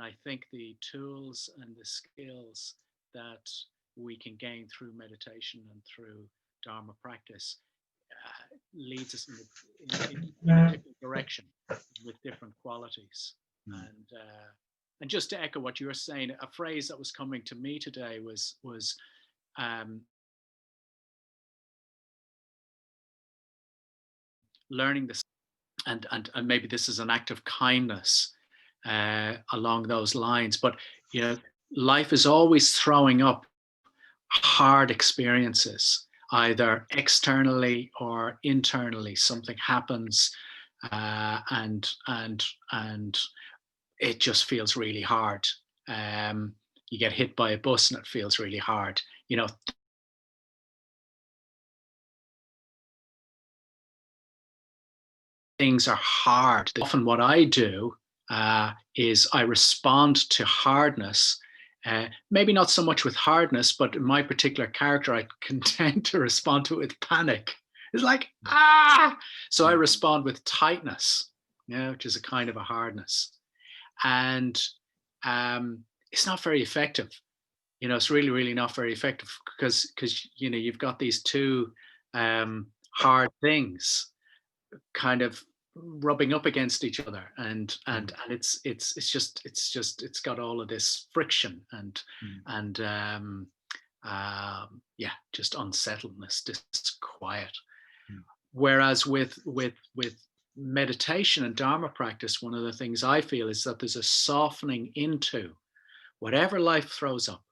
A: I think the tools and the skills that we can gain through meditation and through Dharma practice leads us in a different direction with different qualities. And just to echo what you were saying, a phrase that was coming to me today was learning this, and maybe this is an act of kindness along those lines. But life is always throwing up hard experiences, either externally or internally. Something happens, and it just feels really hard. You get hit by a bus and it feels really hard. Things are hard. Often what I do is I respond to hardness, maybe not so much with hardness, but in my particular character, I can tend to respond to it with panic. It's like, So I respond with tightness, which is a kind of a hardness. And it's not very effective. It's really, really not very effective because you've got these two hard things kind of rubbing up against each other, and it's got all of this friction and just unsettledness, disquiet. Whereas with meditation and Dharma practice, one of the things I feel is that there's a softening into whatever life throws up.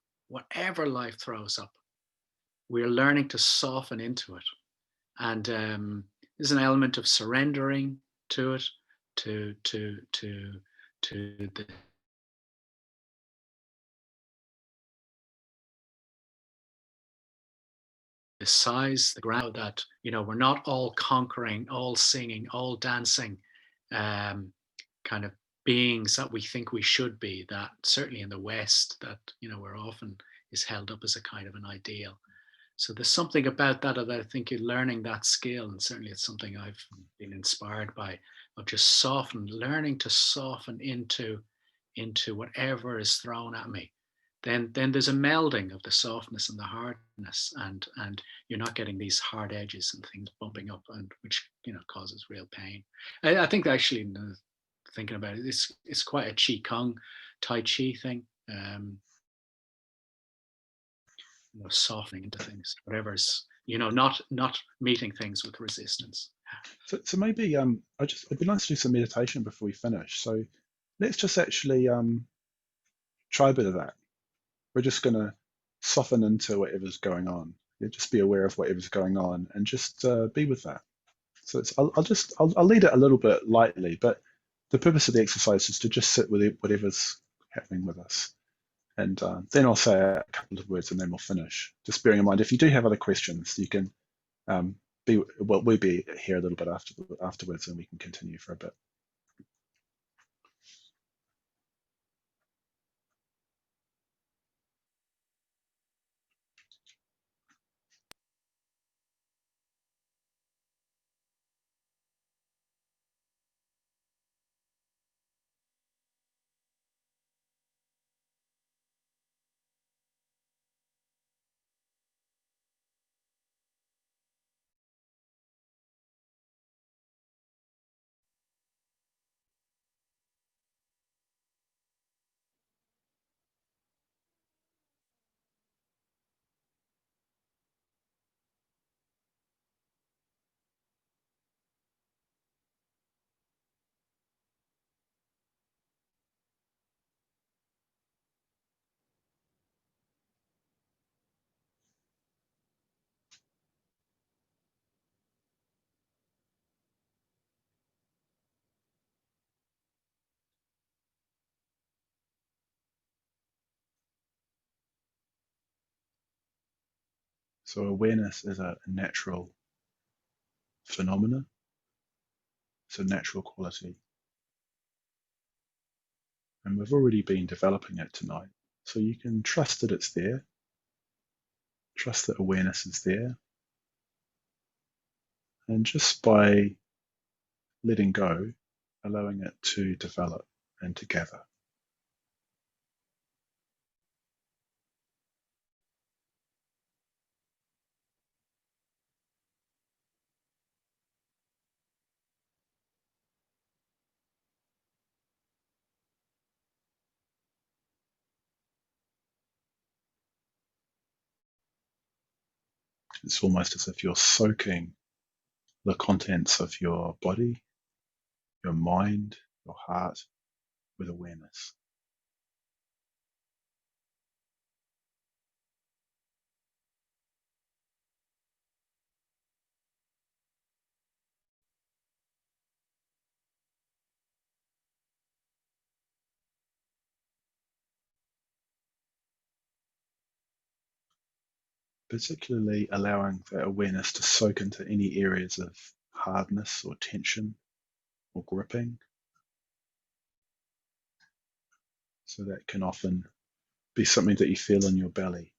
A: We're learning to soften into it, and there's an element of surrendering to it, to the size, the ground, that we're not all conquering, all singing, all dancing kind of beings that we think we should be, that certainly in the West that we're often is held up as a kind of an ideal. So there's something about that I think you're learning that skill, and certainly it's something I've been inspired by, of just learning to soften into whatever is thrown at me. Then there's a melding of the softness and the hardness, and you're not getting these hard edges and things bumping up, and which causes real pain. I think actually, thinking about it, it's quite a Qigong, Tai Chi thing. Softening into things, whatever's not meeting things with resistance.
B: So maybe it'd be nice to do some meditation before we finish. So let's just actually try a bit of that. We're just going to soften into whatever's going on. Just be aware of whatever's going on and just be with that. So I'll lead it a little bit lightly, but the purpose of the exercise is to just sit with whatever's happening with us. And then I'll say a couple of words and then we'll finish. Just bearing in mind, if you do have other questions, you can we'll be here a little bit afterwards and we can continue for a bit. So awareness is a natural phenomena. It's a natural quality. And we've already been developing it tonight. So you can trust that it's there. Trust that awareness is there. And just by letting go, allowing it to develop and to gather. It's almost as if you're soaking the contents of your body, your mind, your heart with awareness. Particularly allowing that awareness to soak into any areas of hardness or tension or gripping. So that can often be something that you feel in your belly.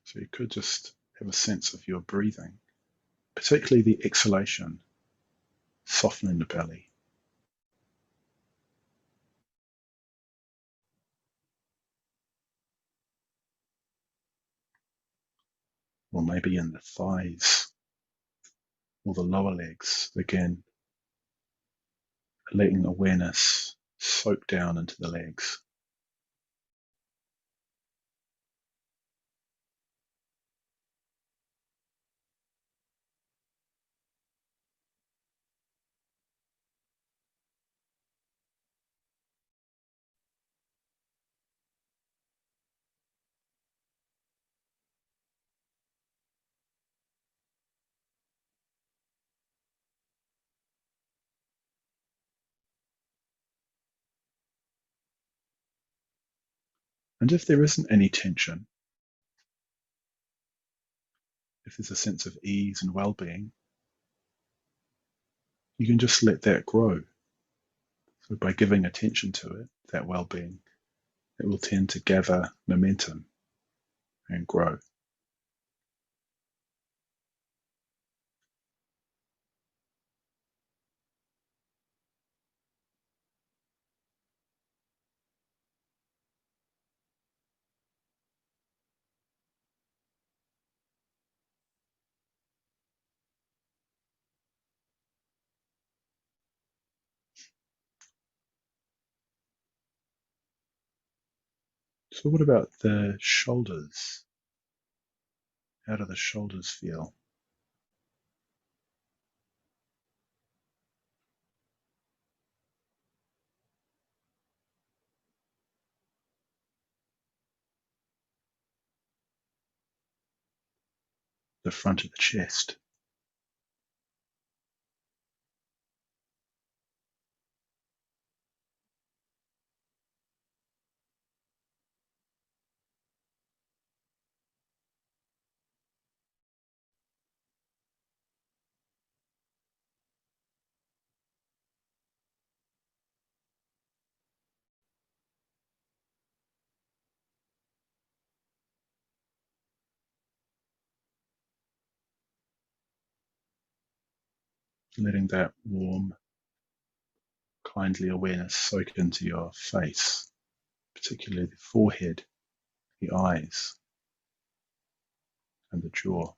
B: So you could just have a sense of your breathing, particularly the exhalation, softening the belly. Or maybe in the thighs or the lower legs, again, letting awareness soak down into the legs. And if there isn't any tension, if there's a sense of ease and well-being, you can just let that grow. So by giving attention to it, that well-being, it will tend to gather momentum and grow. So what about the shoulders? How do the shoulders feel? The front of the chest. Letting that warm, kindly awareness soak into your face, particularly the forehead, the eyes, and the jaw.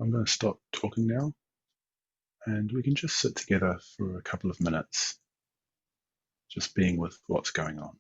B: I'm going to stop talking now, and we can just sit together for a couple of minutes, just being with what's going on.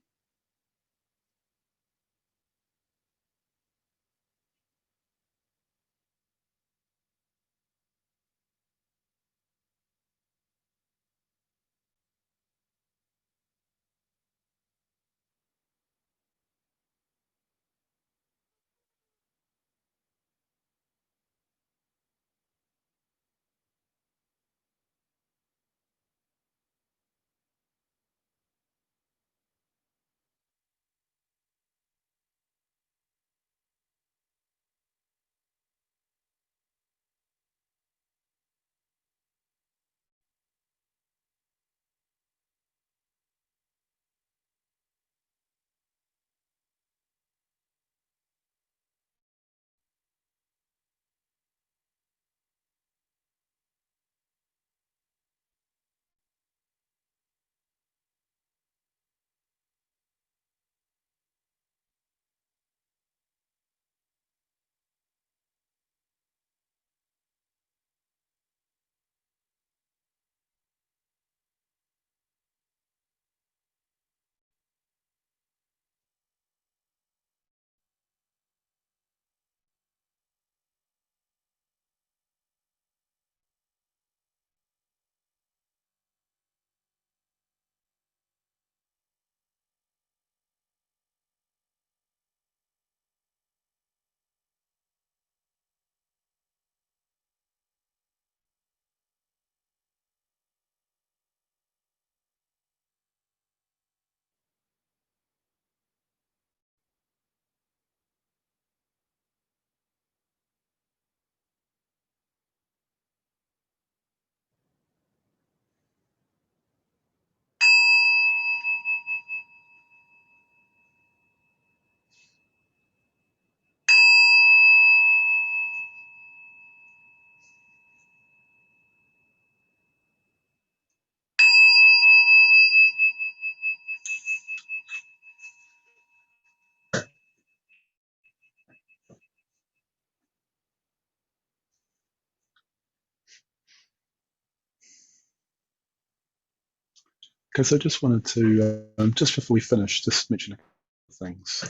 B: Okay, so I just wanted to, just before we finish, just mention a couple of things.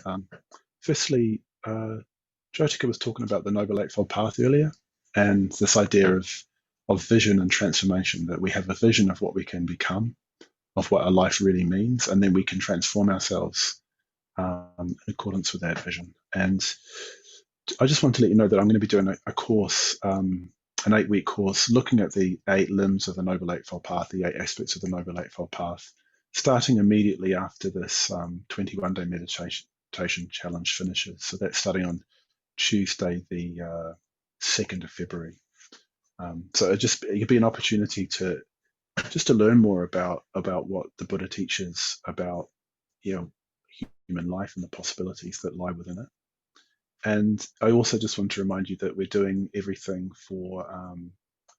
B: Firstly, Jyotika was talking about the Noble Eightfold Path earlier, and this idea of vision and transformation, that we have a vision of what we can become, of what our life really means, and then we can transform ourselves in accordance with that vision. And I just want to let you know that I'm going to be doing a course, an 8-week course, looking at the 8 limbs of the Noble Eightfold Path, the 8 aspects of the Noble Eightfold Path, starting immediately after this 21-day meditation challenge finishes. So that's starting on Tuesday, the 2nd of February. So it'll be an opportunity to learn more about what the Buddha teaches about, human life and the possibilities that lie within it. And I also just want to remind you that we're doing everything for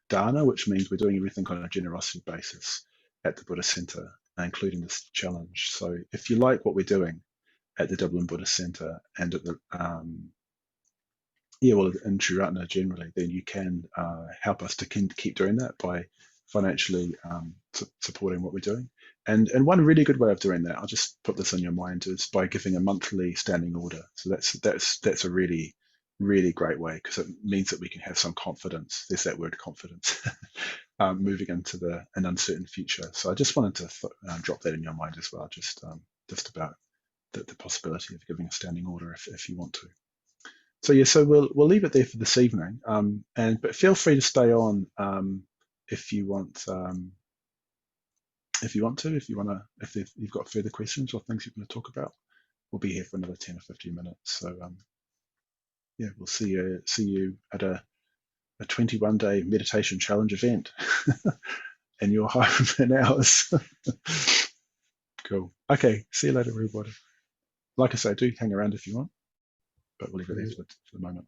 B: dana, which means we're doing everything on a generosity basis at the Buddhist Centre, including this challenge. So if you like what we're doing at the Dublin Buddhist Centre and at the in Triratna generally, then you can help us to keep doing that by financially supporting what we're doing. And one really good way of doing that, I'll just put this in your mind, is by giving a monthly standing order. So that's a really, really great way, because it means that we can have some confidence. There's that word, confidence, moving into an uncertain future. So I just wanted to drop that in your mind as well, just about the possibility of giving a standing order if you want to. So yeah, so we'll leave it there for this evening. But feel free to stay on if you want. If you've got further questions or things you want to talk about, we'll be here for another 10 or 15 minutes. So yeah, we'll see you at a 21-day meditation challenge event in your home in ours. Cool. Okay, see you later, everybody. Like I say, do hang around if you want, but we'll leave it there for the moment.